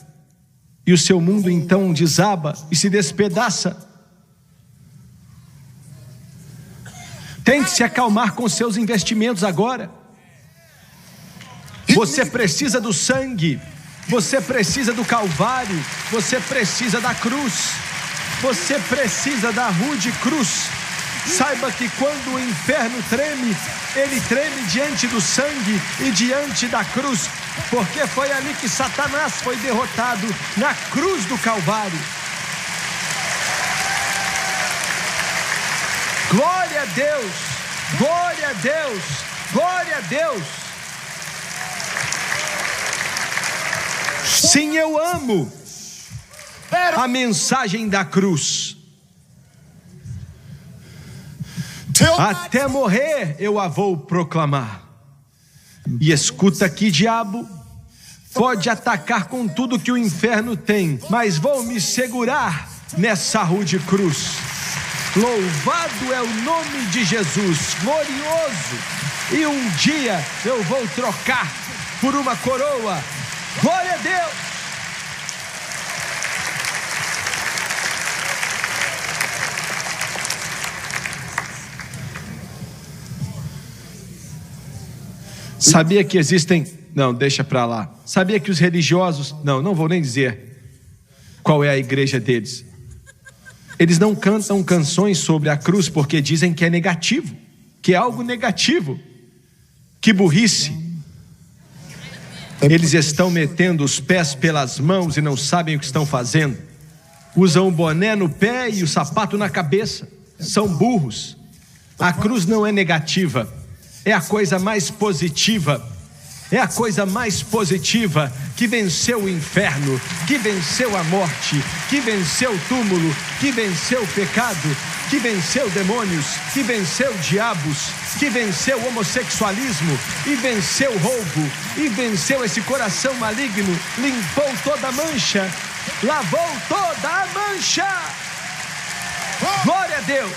e o seu mundo então desaba e se despedaça. Tente se acalmar com seus investimentos agora. Você precisa do sangue, você precisa do Calvário, você precisa da cruz, você precisa da rude cruz, Saiba que quando o inferno treme, ele treme diante do sangue e diante da cruz, porque foi ali que Satanás foi derrotado, na cruz do Calvário. Glória a Deus, glória a Deus, glória a Deus. Sim, eu amo a mensagem da cruz. Até morrer eu a vou proclamar. E escuta aqui, diabo, pode atacar com tudo que o inferno tem, mas vou me segurar nessa rude cruz. Louvado é o nome de Jesus, glorioso. E um dia eu vou trocar por uma coroa. Glória a Deus. Sabia que existem... Não, deixa pra lá. Sabia que os religiosos... Não vou nem dizer qual é a igreja deles. Eles não cantam canções sobre a cruz porque dizem que é negativo, que é algo negativo. Que burrice. Eles estão metendo os pés pelas mãos e não sabem o que estão fazendo. Usam o boné no pé e o sapato na cabeça. São burros. A cruz não é negativa. É a coisa mais positiva. É a coisa mais positiva que venceu o inferno, que venceu a morte, que venceu o túmulo, que venceu o pecado, que venceu demônios, que venceu diabos, que venceu o homossexualismo e venceu o roubo e venceu esse coração maligno, limpou toda a mancha, lavou toda a mancha. Glória a Deus.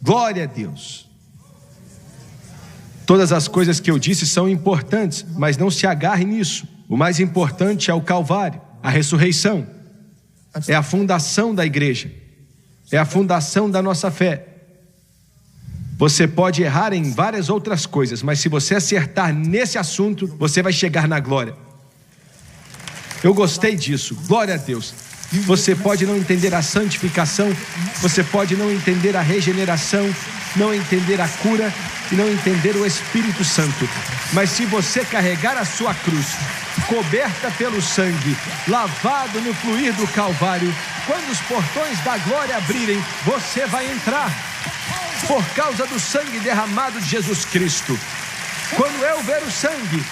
Glória a Deus. Todas as coisas que eu disse são importantes, mas não se agarre nisso. O mais importante é o Calvário, a ressurreição. É a fundação da igreja. É a fundação da nossa fé. Você pode errar em várias outras coisas, mas se você acertar nesse assunto, você vai chegar na glória. Eu gostei disso, glória a Deus. Você pode não entender a santificação, você pode não entender a regeneração, não entender a cura e não entender o Espírito Santo. Mas se você carregar a sua cruz, coberta pelo sangue, lavado no fluir do Calvário, quando os portões da glória abrirem, você vai entrar. Por causa do sangue derramado de Jesus Cristo. Quando eu ver o sangue,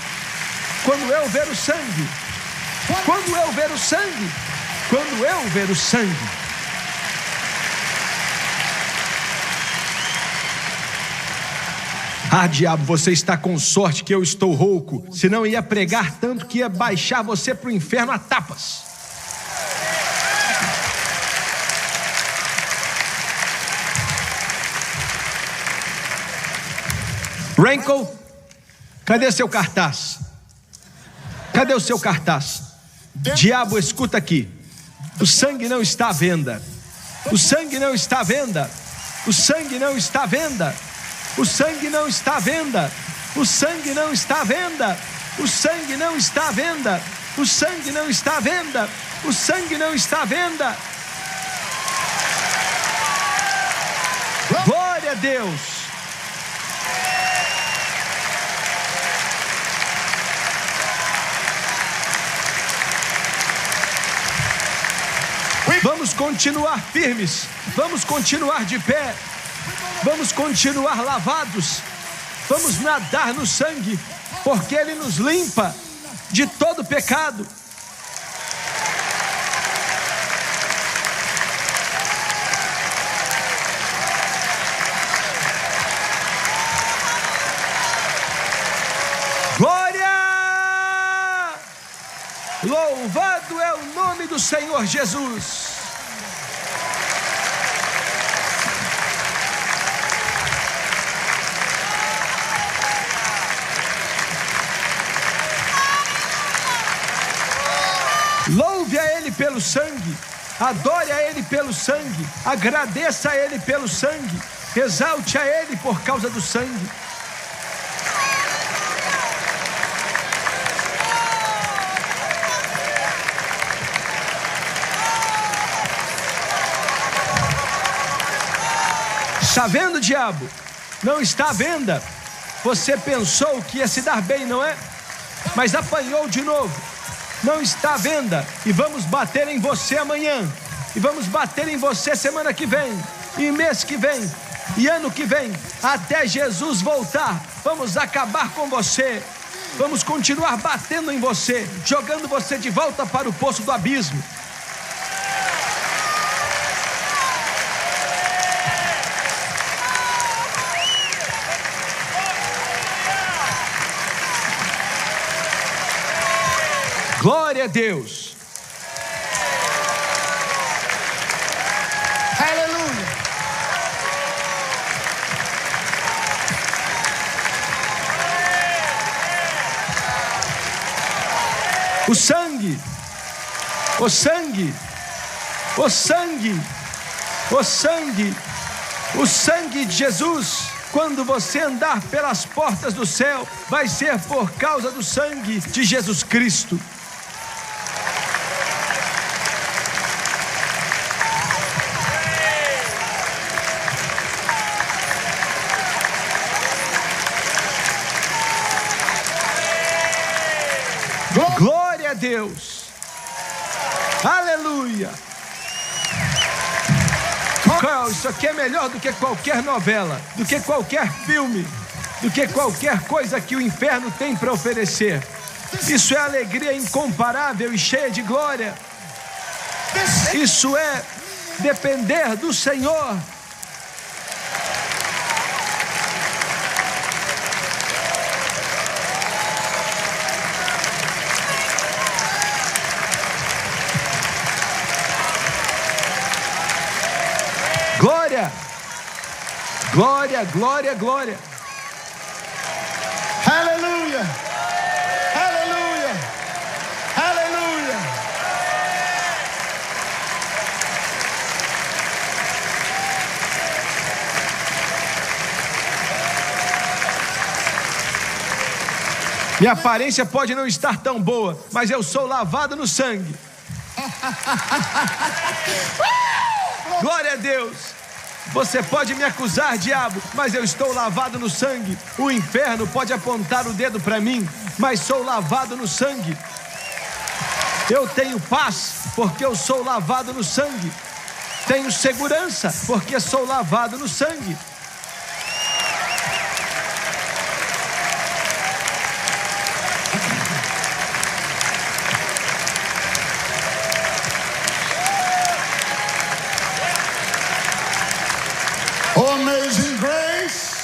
quando eu ver o sangue, quando eu ver o sangue, quando eu ver o sangue. Ah, diabo, você está com sorte que eu estou rouco, senão ia pregar tanto que ia baixar você para o inferno a tapas. Rankle, cadê seu cartaz? Cadê o seu cartaz? Diabo, escuta aqui. O sangue não está à venda. O sangue não está à venda. O sangue não está à venda. O sangue não está à venda. O sangue não está à venda. O sangue não está à venda. O sangue não está à venda. O sangue não está à venda. Glória a Deus. Vamos continuar firmes, vamos continuar de pé, vamos continuar lavados, vamos nadar no sangue, porque Ele nos limpa de todo pecado. Glória! Louvado é o nome do Senhor Jesus. pelo sangue, adore a Ele pelo sangue, agradeça a Ele pelo sangue, exalte a Ele por causa do sangue. Está vendo, diabo? Não está à venda. Você pensou que ia se dar bem, não é? Mas apanhou de novo. Não está à venda. E vamos bater em você amanhã. E vamos bater em você semana que vem. E mês que vem. E ano que vem. Até Jesus voltar. Vamos acabar com você. Vamos continuar batendo em você. Jogando você de volta para o poço do abismo. Glória a Deus. Aleluia. O sangue, o sangue, o sangue, o sangue, o sangue de Jesus. Quando você andar pelas portas do céu, vai ser por causa do sangue de Jesus Cristo. Glória a Deus. Aleluia. Isso aqui é melhor do que qualquer novela, do que qualquer filme, do que qualquer coisa que o inferno tem para oferecer. Isso é alegria incomparável e cheia de glória. Isso é depender do Senhor. Glória, glória, glória, glória. Aleluia. Aleluia. Aleluia. Minha aparência pode não estar tão boa, mas eu sou lavado no sangue. Glória a Deus. Você pode me acusar, diabo, mas eu estou lavado no sangue. O inferno pode apontar o dedo para mim, mas sou lavado no sangue. Eu tenho paz, porque eu sou lavado no sangue. Tenho segurança, porque sou lavado no sangue. Oh, amazing grace,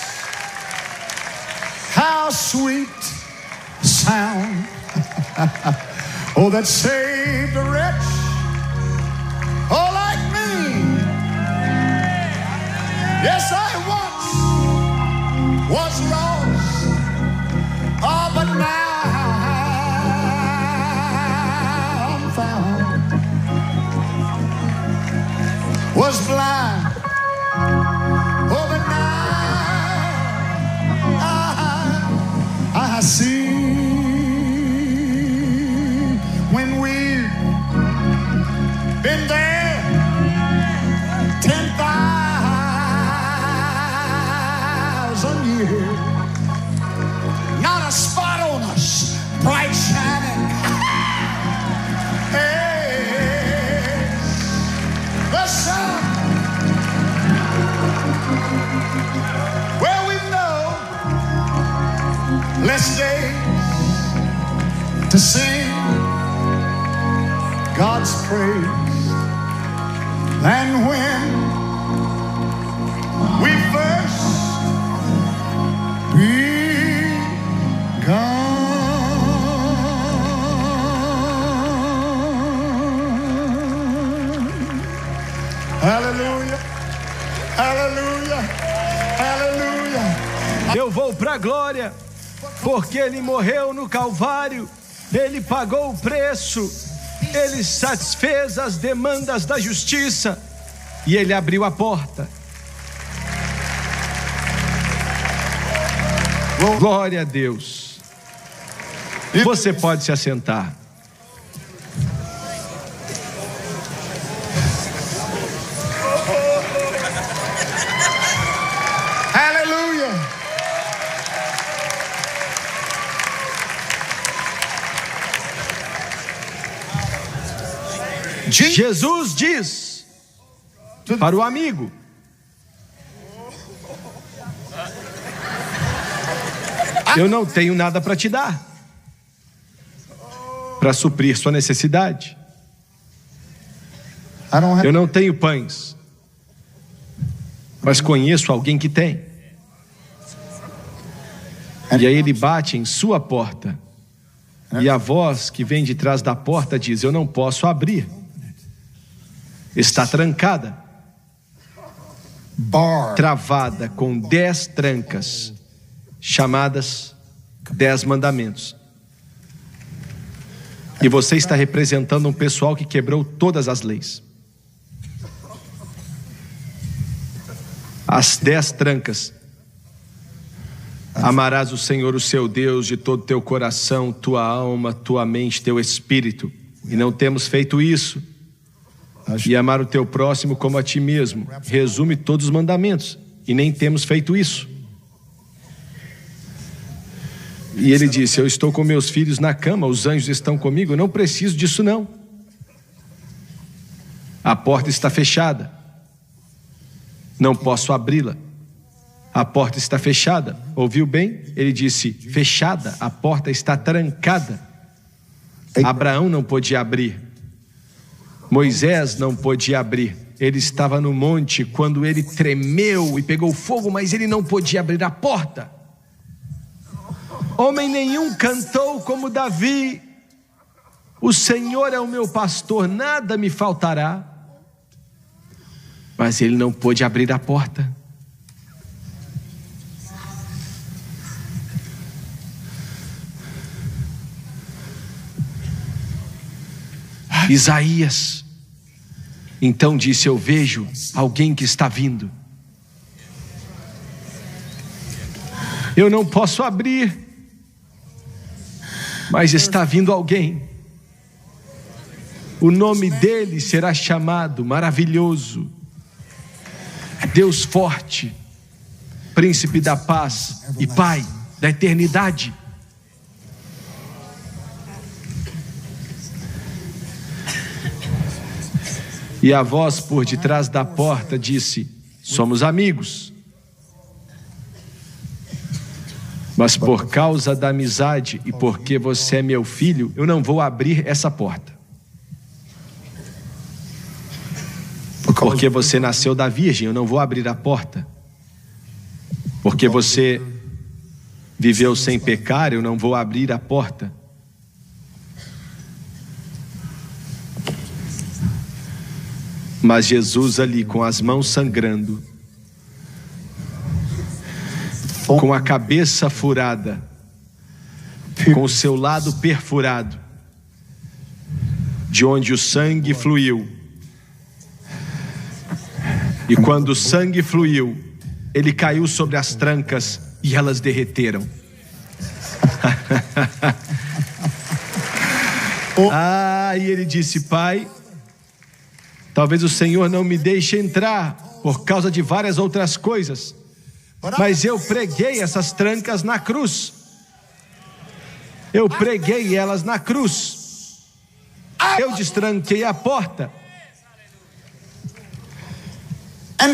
how sweet the sound, oh, that saved a wretch, oh, like me. Yes, I once was lost, oh, but now I'm found. Was blind, oh, but now I see. When we've been there 10,000 years, not a spot on us, bright shining. Hey, the sun. Well, we know less days to sing God's praise than when we first begun. Hallelujah, hallelujah, hallelujah. Eu vou para a glória, porque Ele morreu no Calvário. Ele pagou o preço. Ele satisfez as demandas da justiça e ele abriu a porta. Glória a Deus. Você pode se assentar. Aleluia. Jesus diz para o amigo: eu não tenho nada para te dar, para suprir sua necessidade. Eu não tenho pães, mas conheço alguém que tem. E aí ele bate em sua porta, e a voz que vem de trás da porta diz: eu não posso abrir, está trancada, travada com 10 trancas, chamadas 10 mandamentos. E você está representando um pessoal que quebrou todas as leis. As 10 trancas: amarás o Senhor, o seu Deus, de todo teu coração, tua alma, tua mente, teu espírito. E não temos feito isso. E amar o teu próximo como a ti mesmo. Resume todos os mandamentos. E nem temos feito isso. E ele disse: eu estou com meus filhos na cama, os anjos estão comigo, eu não preciso disso não. A porta está fechada, não posso abri-la. A porta está fechada. Ouviu bem? Ele disse: fechada, a porta está trancada. Abraão não podia abrir, Moisés não podia abrir. Ele estava no monte quando ele tremeu e pegou fogo, mas ele não podia abrir a porta. Homem nenhum cantou como Davi: o Senhor é o meu pastor, nada me faltará. Mas ele não pôde abrir a porta. Isaías então disse: eu vejo alguém que está vindo. Eu não posso abrir, mas está vindo alguém. O nome dele será chamado Maravilhoso, Deus Forte, Príncipe da Paz e Pai da Eternidade. E a voz por detrás da porta disse: somos amigos, mas por causa da amizade e porque você é meu filho, eu não vou abrir essa porta. Porque você nasceu da virgem, eu não vou abrir a porta. Porque você viveu sem pecar, eu não vou abrir a porta. Mas Jesus ali com as mãos sangrando, com a cabeça furada, com o seu lado perfurado, de onde o sangue fluiu. E quando o sangue fluiu, ele caiu sobre as trancas e elas derreteram. E ele disse: Pai, talvez o Senhor não me deixe entrar por causa de várias outras coisas, mas eu preguei essas trancas na cruz. Eu preguei elas na cruz. Eu destranquei a porta.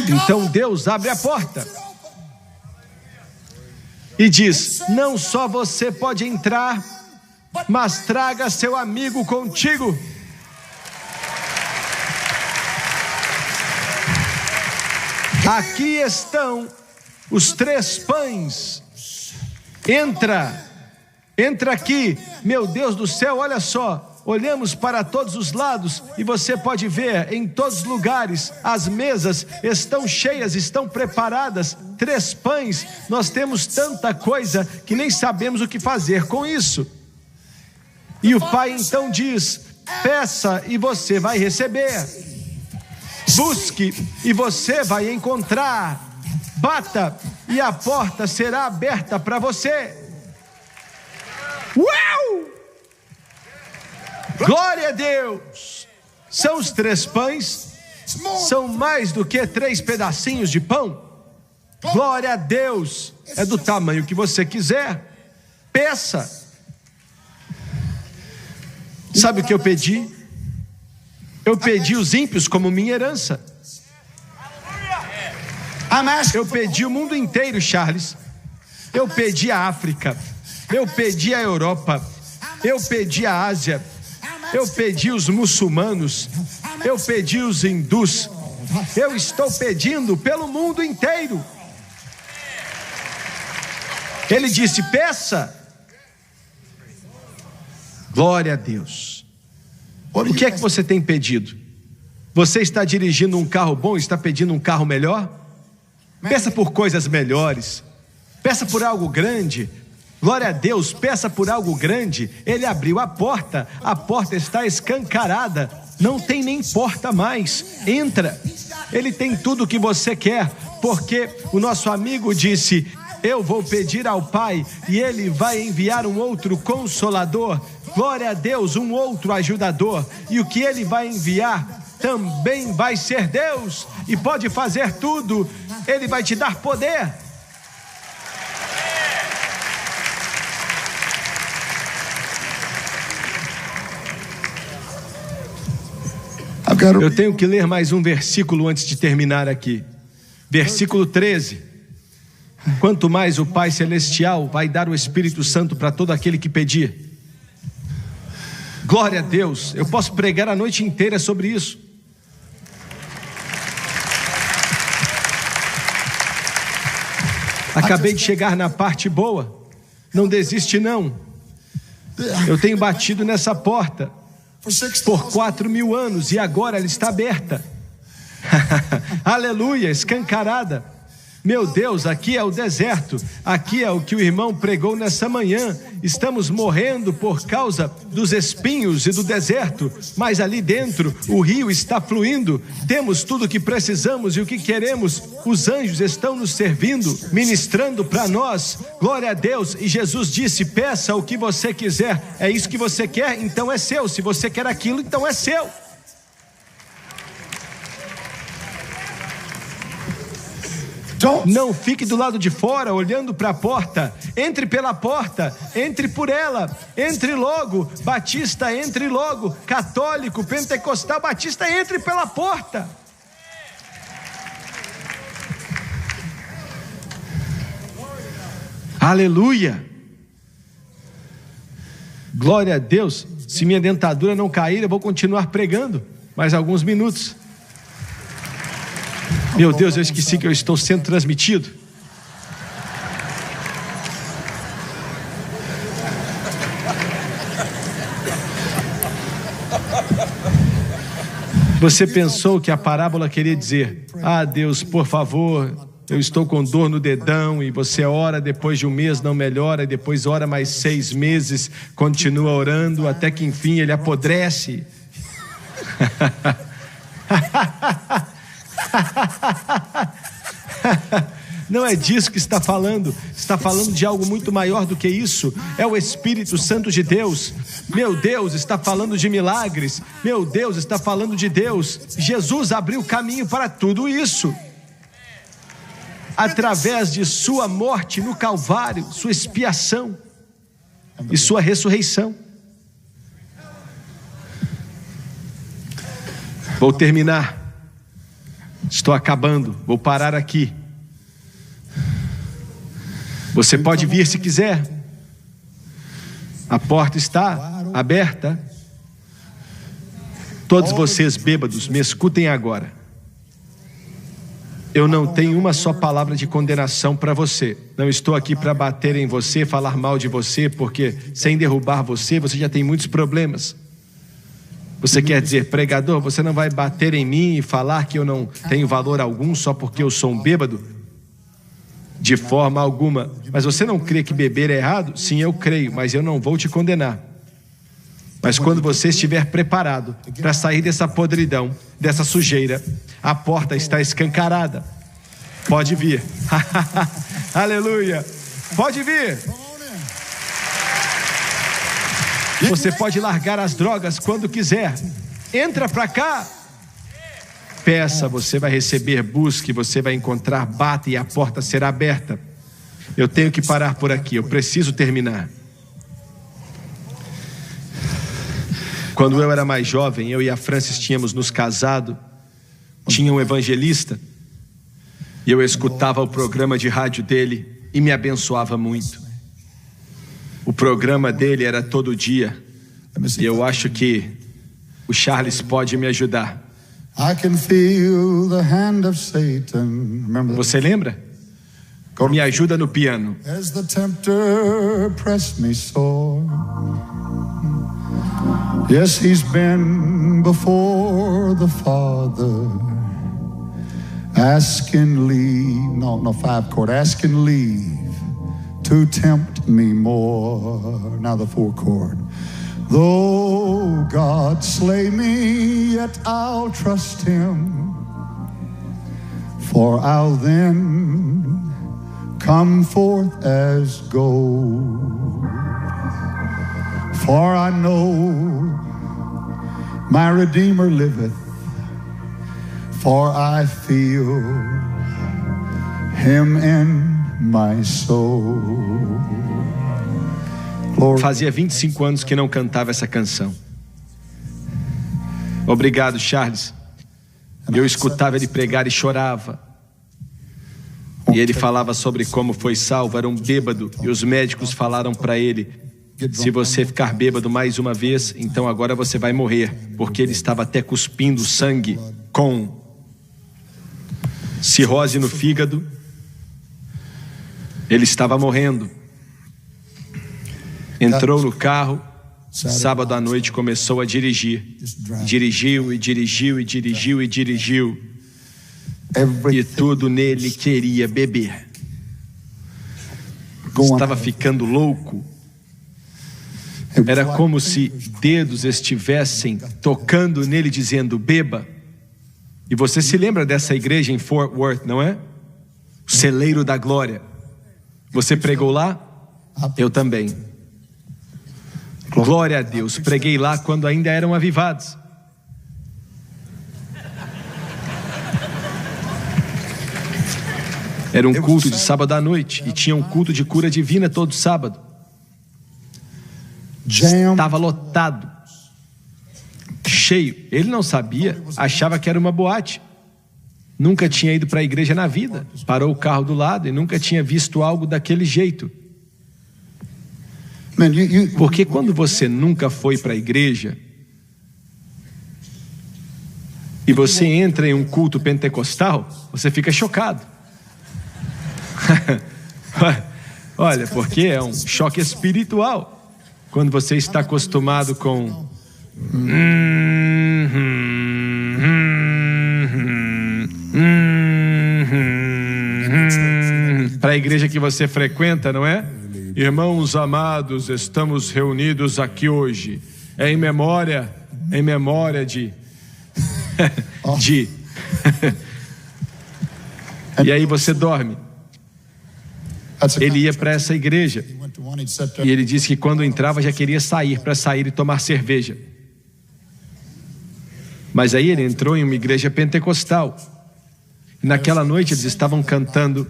Então Deus abre a porta e diz: não só você pode entrar, mas traga seu amigo contigo. Aqui estão os 3 pães. Entra aqui. Meu Deus do céu, olha só. Olhamos para todos os lados e você pode ver em todos os lugares, as mesas estão cheias, estão preparadas. 3 pães, nós temos tanta coisa que nem sabemos o que fazer com isso. E o pai então diz: Peça e você vai receber. Busque e você vai encontrar. Bata e a porta será aberta para você. Uau! Glória a Deus! São os 3 pães? São mais do que 3 pedacinhos de pão? Glória a Deus! É do tamanho que você quiser. Peça. Sabe o que eu pedi? Eu pedi os ímpios como minha herança. Eu pedi o mundo inteiro, Charles. Eu pedi a África. Eu pedi a Europa. Eu pedi a Ásia. Eu pedi os muçulmanos. Eu pedi os hindus. Eu estou pedindo pelo mundo inteiro. Ele disse: peça. Glória a Deus. O que é que você tem pedido? Você está dirigindo um carro bom? Está pedindo um carro melhor? Peça por coisas melhores. Peça por algo grande. Glória a Deus, peça por algo grande. Ele abriu a porta está escancarada, não tem nem porta mais. Entra. Ele tem tudo o que você quer, porque o nosso amigo disse: eu vou pedir ao Pai e Ele vai enviar um outro Consolador. Glória a Deus, um outro ajudador. E o que Ele vai enviar também vai ser Deus e pode fazer tudo. Ele vai te dar poder. Eu tenho que ler mais um versículo antes de terminar aqui. Versículo 13. Quanto mais o Pai Celestial vai dar o Espírito Santo para todo aquele que pedir. Glória a Deus. Eu posso pregar a noite inteira sobre isso. Acabei de chegar na parte boa. Não desiste não. Eu tenho batido nessa porta por 4.000 anos e agora ela está aberta. Aleluia, escancarada. Meu Deus, aqui é o deserto. Aqui é o que o irmão pregou nessa manhã. Estamos morrendo por causa dos espinhos e do deserto, mas ali dentro o rio está fluindo. Temos tudo o que precisamos e o que queremos. Os anjos estão nos servindo, ministrando para nós. Glória a Deus. E Jesus disse: peça o que você quiser. É isso que você quer? Então é seu. Se você quer aquilo, então é seu. Não fique do lado de fora olhando para a porta. Entre pela porta, entre por ela, entre logo. Batista, entre logo. Católico, pentecostal, batista, entre pela porta. Aleluia. Glória a Deus. Se minha dentadura não cair, eu vou continuar pregando mais alguns minutos. Meu Deus, eu esqueci que eu estou sendo transmitido. Você pensou que a parábola queria dizer: ah, Deus, por favor, eu estou com dor no dedão, e você ora, depois de um mês não melhora, e depois ora mais 6 meses, continua orando, até que enfim ele apodrece. Não é disso que está falando. Está falando de algo muito maior do que isso. É o Espírito Santo de Deus. Meu Deus, está falando de milagres. Meu Deus, está falando de Deus. Jesus abriu o caminho para tudo isso através de sua morte no Calvário, sua expiação e sua ressurreição. Vou terminar. Estou acabando, vou parar aqui. Você pode vir se quiser. A porta está aberta. Todos vocês bêbados, me escutem agora. Eu não tenho uma só palavra de condenação para você. Não estou aqui para bater em você, falar mal de você, porque sem derrubar você, você já tem muitos problemas. Você quer dizer: pregador, você não vai bater em mim e falar que eu não tenho valor algum só porque eu sou um bêbado? De forma alguma. Mas você não crê que beber é errado? Sim, eu creio, mas eu não vou te condenar. Mas quando você estiver preparado para sair dessa podridão, dessa sujeira, a porta está escancarada. Pode vir. Aleluia. Pode vir. Você pode largar as drogas quando quiser. Entra para cá. Peça, você vai receber. Busque, você vai encontrar. Bata e a porta será aberta. Eu tenho que parar por aqui. Eu preciso terminar. Quando eu era mais jovem, eu e a Francis tínhamos nos casado. Tinha um evangelista. E eu escutava o programa de rádio dele e me abençoava muito. O programa dele era todo dia. E eu acho que o Charles pode me ajudar. Você lembra? Me ajuda no piano. As the tempter pressed me sore, yes, he's been before the Father, asking leave, no 5 chord, asking leave to tempt me more. Now the 4 chord. Though God slay me, yet I'll trust him, for I'll then come forth as gold. For I know my Redeemer liveth, for I feel him in my soul. Fazia 25 anos que não cantava essa canção. Obrigado, Charles. Eu escutava ele pregar e chorava. E ele falava sobre como foi salvo, era um bêbado. E os médicos falaram para ele: se você ficar bêbado mais uma vez, então agora você vai morrer. Porque ele estava até cuspindo sangue com cirrose no fígado. Ele estava morrendo. Entrou no carro, sábado à noite começou a dirigir. Dirigiu e dirigiu e dirigiu e dirigiu. E tudo nele queria beber. Estava ficando louco. Era como se dedos estivessem tocando nele dizendo: beba. E você se lembra dessa igreja em Fort Worth, não é? O celeiro da glória. Você pregou lá? Eu também. Glória a Deus, preguei lá quando ainda eram avivados. Era um culto de sábado à noite e tinha um culto de cura divina todo sábado. Estava lotado, cheio. Ele não sabia, achava que era uma boate. Nunca tinha ido para a igreja na vida. Parou o carro do lado e nunca tinha visto algo daquele jeito. Porque quando você nunca foi para a igreja e você entra em um culto pentecostal, você fica chocado. Olha, porque é um choque espiritual. Quando você está acostumado com para a igreja que você frequenta, não é? Irmãos amados, estamos reunidos aqui hoje em memória de e aí você dorme. Ele ia para essa igreja e ele disse que quando entrava já queria sair para sair e tomar cerveja. Mas aí ele entrou em uma igreja pentecostal. E naquela noite eles estavam cantando.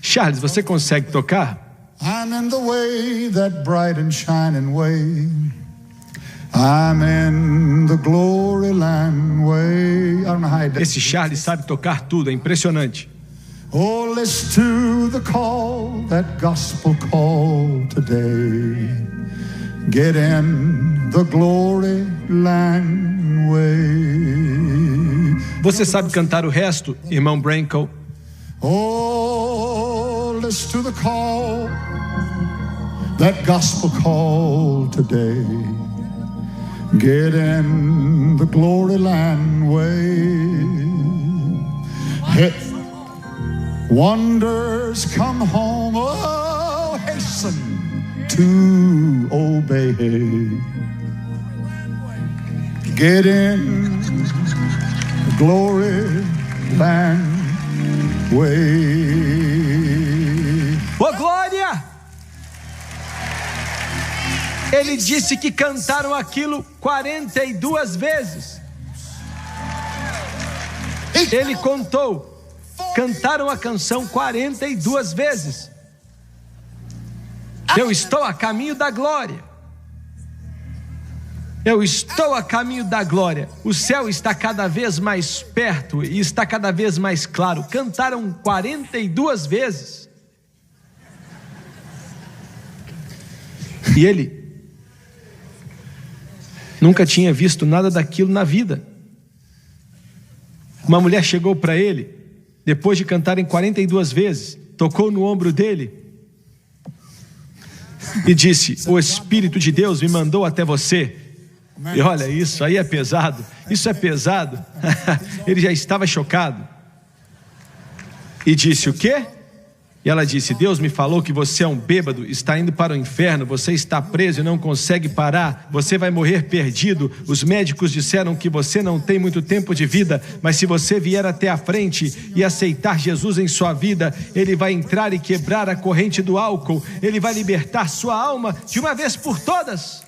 Charles, você consegue tocar? I'm in the way, that bright and shining way. I'm in the glory land way. I don't know how Esse Charles sabe tocar tudo, é impressionante. Oh, listen to the call, that gospel call today. Get in the glory land way. Você sabe cantar o resto, irmão Branco? Oh, listen to the call, that gospel call today. Get in the glory land way. Hey, wonders come home, oh, hasten to obey. get in the glory land way. Ô glória! Ele disse que cantaram aquilo 42 vezes. Ele contou, cantaram a canção 42 vezes. Eu estou a caminho da glória. Eu estou a caminho da glória. O céu está cada vez mais perto e está cada vez mais claro. Cantaram 42 vezes. E ele nunca tinha visto nada daquilo na vida. Uma mulher chegou para ele, depois de cantarem 42 vezes, tocou no ombro dele e disse: o Espírito de Deus me mandou até você. E olha, isso aí é pesado, isso é pesado. Ele já estava chocado e disse: o quê? E ela disse: Deus me falou que você é um bêbado, está indo para o inferno, você está preso e não consegue parar, você vai morrer perdido. Os médicos disseram que você não tem muito tempo de vida, mas se você vier até a frente e aceitar Jesus em sua vida, Ele vai entrar e quebrar a corrente do álcool, Ele vai libertar sua alma de uma vez por todas.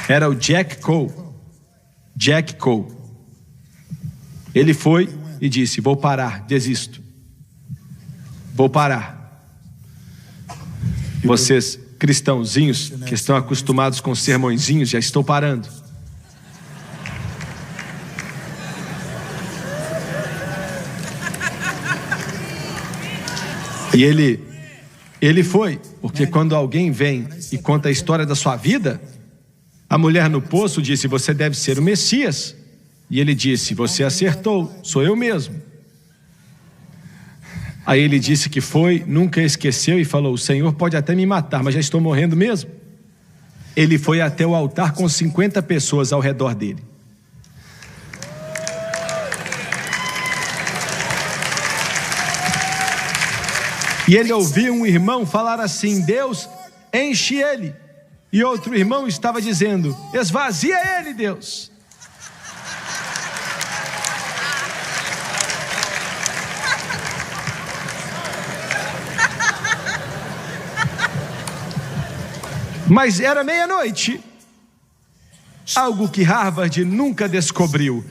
Era o Jack Cole. Jack Cole. Ele foi e disse: vou parar, desisto. Vou parar. Vocês cristãozinhos que estão acostumados com sermõezinhos, já estou parando. E ele foi, porque quando alguém vem e conta a história da sua vida, a mulher no poço disse: você deve ser o Messias. E ele disse: você acertou, sou eu mesmo. Aí ele disse que foi, nunca esqueceu e falou: o Senhor pode até me matar, mas já estou morrendo mesmo. Ele foi até o altar com 50 pessoas ao redor dele. E ele ouviu um irmão falar assim: Deus, enche ele. E outro irmão estava dizendo: esvazia ele, Deus. Mas era meia-noite. Algo que Harvard nunca descobriu,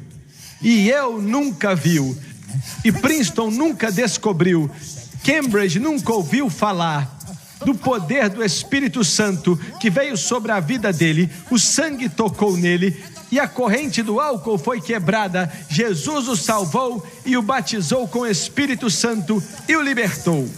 e eu nunca viu, e Princeton nunca descobriu, Cambridge nunca ouviu falar do poder do Espírito Santo que veio sobre a vida dele. O sangue tocou nele e a corrente do álcool foi quebrada. Jesus o salvou e o batizou com o Espírito Santo e o libertou.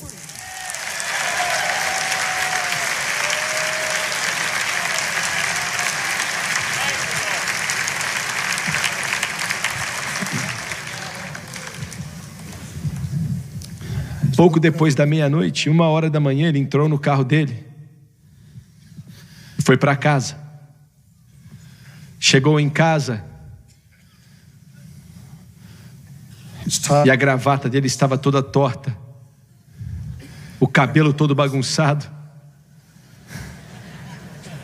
Pouco depois da meia-noite, 1h da manhã, ele entrou no carro dele e foi para casa. Chegou em casa e a gravata dele estava toda torta, o cabelo todo bagunçado,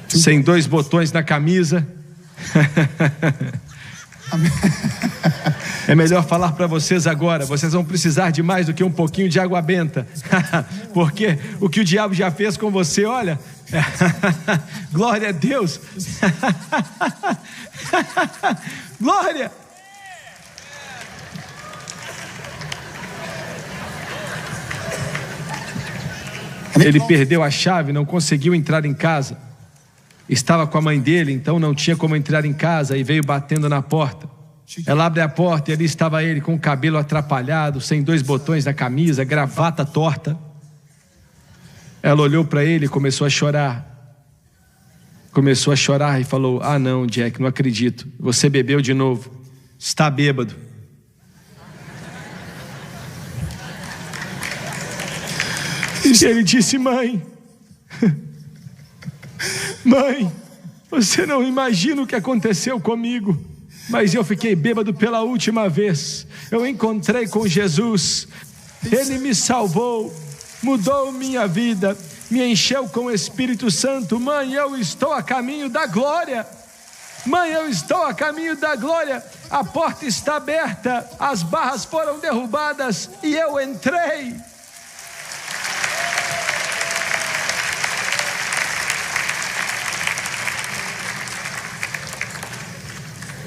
sem 2 botões na camisa. É melhor falar para vocês agora: vocês vão precisar de mais do que um pouquinho de água benta, porque o que o diabo já fez com você, olha, glória a Deus. Glória. Ele perdeu a chave, não conseguiu entrar em casa. Estava com a mãe dele, então não tinha como entrar em casa, e veio batendo na porta. Ela abre a porta e ali estava ele com o cabelo atrapalhado, sem 2 botões na camisa, gravata torta. Ela olhou para ele e começou a chorar. Começou a chorar e falou: ah não, Jack, não acredito, você bebeu de novo, está bêbado. E ele disse: mãe, mãe, você não imagina o que aconteceu comigo, mas eu fiquei bêbado pela última vez. Eu encontrei com Jesus, Ele me salvou, mudou minha vida, me encheu com o Espírito Santo. Mãe, eu estou a caminho da glória. Mãe, eu estou a caminho da glória. A porta está aberta, as barras foram derrubadas e eu entrei.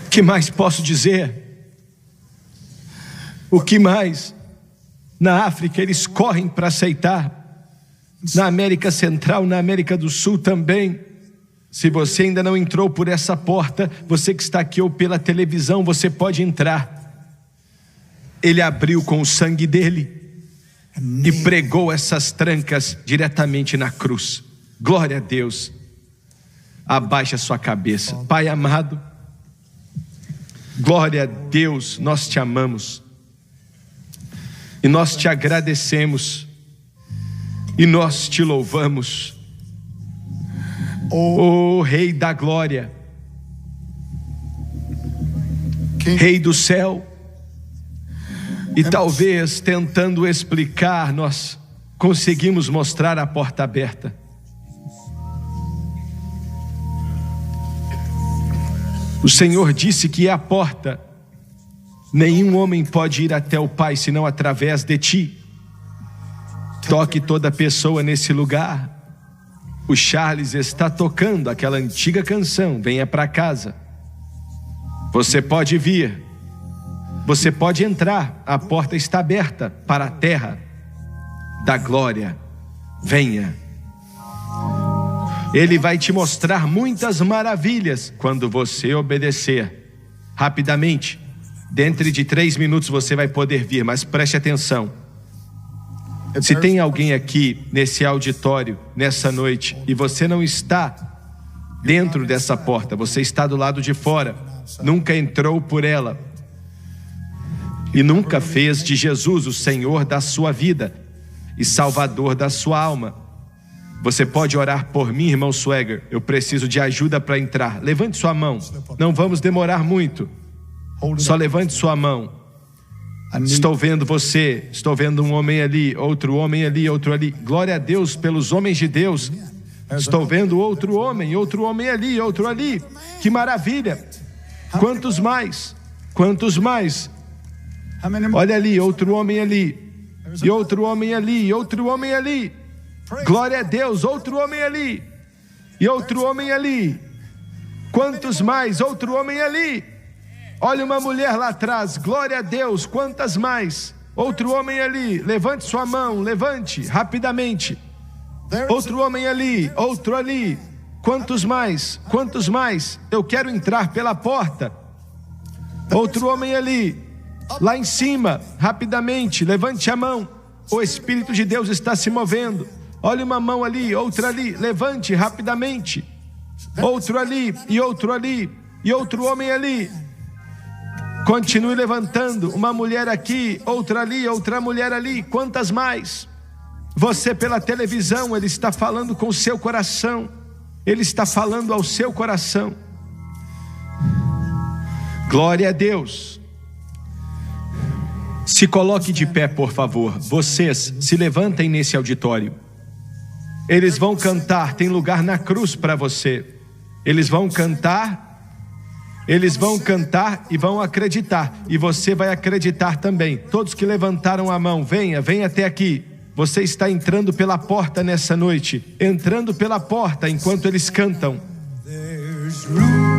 O que mais posso dizer? O que mais? Na África eles correm para aceitar. Na América Central, na América do Sul também. Se você ainda não entrou por essa porta, você que está aqui ou pela televisão, você pode entrar. Ele abriu com o sangue dele e pregou essas trancas diretamente na cruz. Glória a Deus. Abaixa sua cabeça. Pai amado, glória a Deus, nós te amamos e nós te agradecemos e nós te louvamos, ó Rei da glória, Rei do céu. E talvez tentando explicar, nós conseguimos mostrar a porta aberta. O Senhor disse que é a porta. Nenhum homem pode ir até o Pai senão através de ti. Toque toda pessoa nesse lugar. O Charles está tocando aquela antiga canção, Venha para Casa. Você pode vir. Você pode entrar. A porta está aberta para a terra da glória. Venha. Ele vai te mostrar muitas maravilhas quando você obedecer. Rapidamente, dentro de 3 minutos você vai poder vir, mas preste atenção. Se tem alguém aqui nesse auditório, nessa noite, e você não está dentro dessa porta, você está do lado de fora, nunca entrou por ela e nunca fez de Jesus o Senhor da sua vida e Salvador da sua alma, você pode orar por mim, irmão Swagger. Eu preciso de ajuda para entrar. Levante sua mão. Não vamos demorar muito. Só levante sua mão. Estou vendo você. Estou vendo um homem ali, outro homem ali, outro ali. Glória a Deus pelos homens de Deus. Estou vendo outro homem ali, outro ali. Que maravilha. Quantos mais? Quantos mais? Olha ali, outro homem ali. E outro homem ali, e outro homem ali. Glória a Deus, outro homem ali. E outro homem ali. Quantos mais? Outro homem ali. Olha uma mulher lá atrás. Glória a Deus, quantas mais? Outro homem ali. Levante sua mão, levante rapidamente. Outro homem ali, outro ali. Quantos mais? Quantos mais? Eu quero entrar pela porta. Outro homem ali. Lá em cima, rapidamente, levante a mão. O Espírito de Deus está se movendo. Olha uma mão ali, outra ali, levante rapidamente. Outro ali, e outro ali, e outro homem ali. Continue levantando, uma mulher aqui, outra ali, outra mulher ali. Quantas mais? Você pela televisão, ele está falando com o seu coração. Ele está falando ao seu coração. Glória a Deus. Se coloque de pé, por favor. Vocês se levantem nesse auditório. Eles vão cantar, tem lugar na cruz para você. Eles vão cantar e vão acreditar. E você vai acreditar também. Todos que levantaram a mão, venha até aqui. Você está entrando pela porta nessa noite. Entrando pela porta enquanto eles cantam.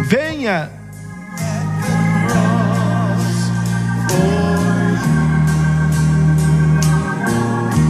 Venha.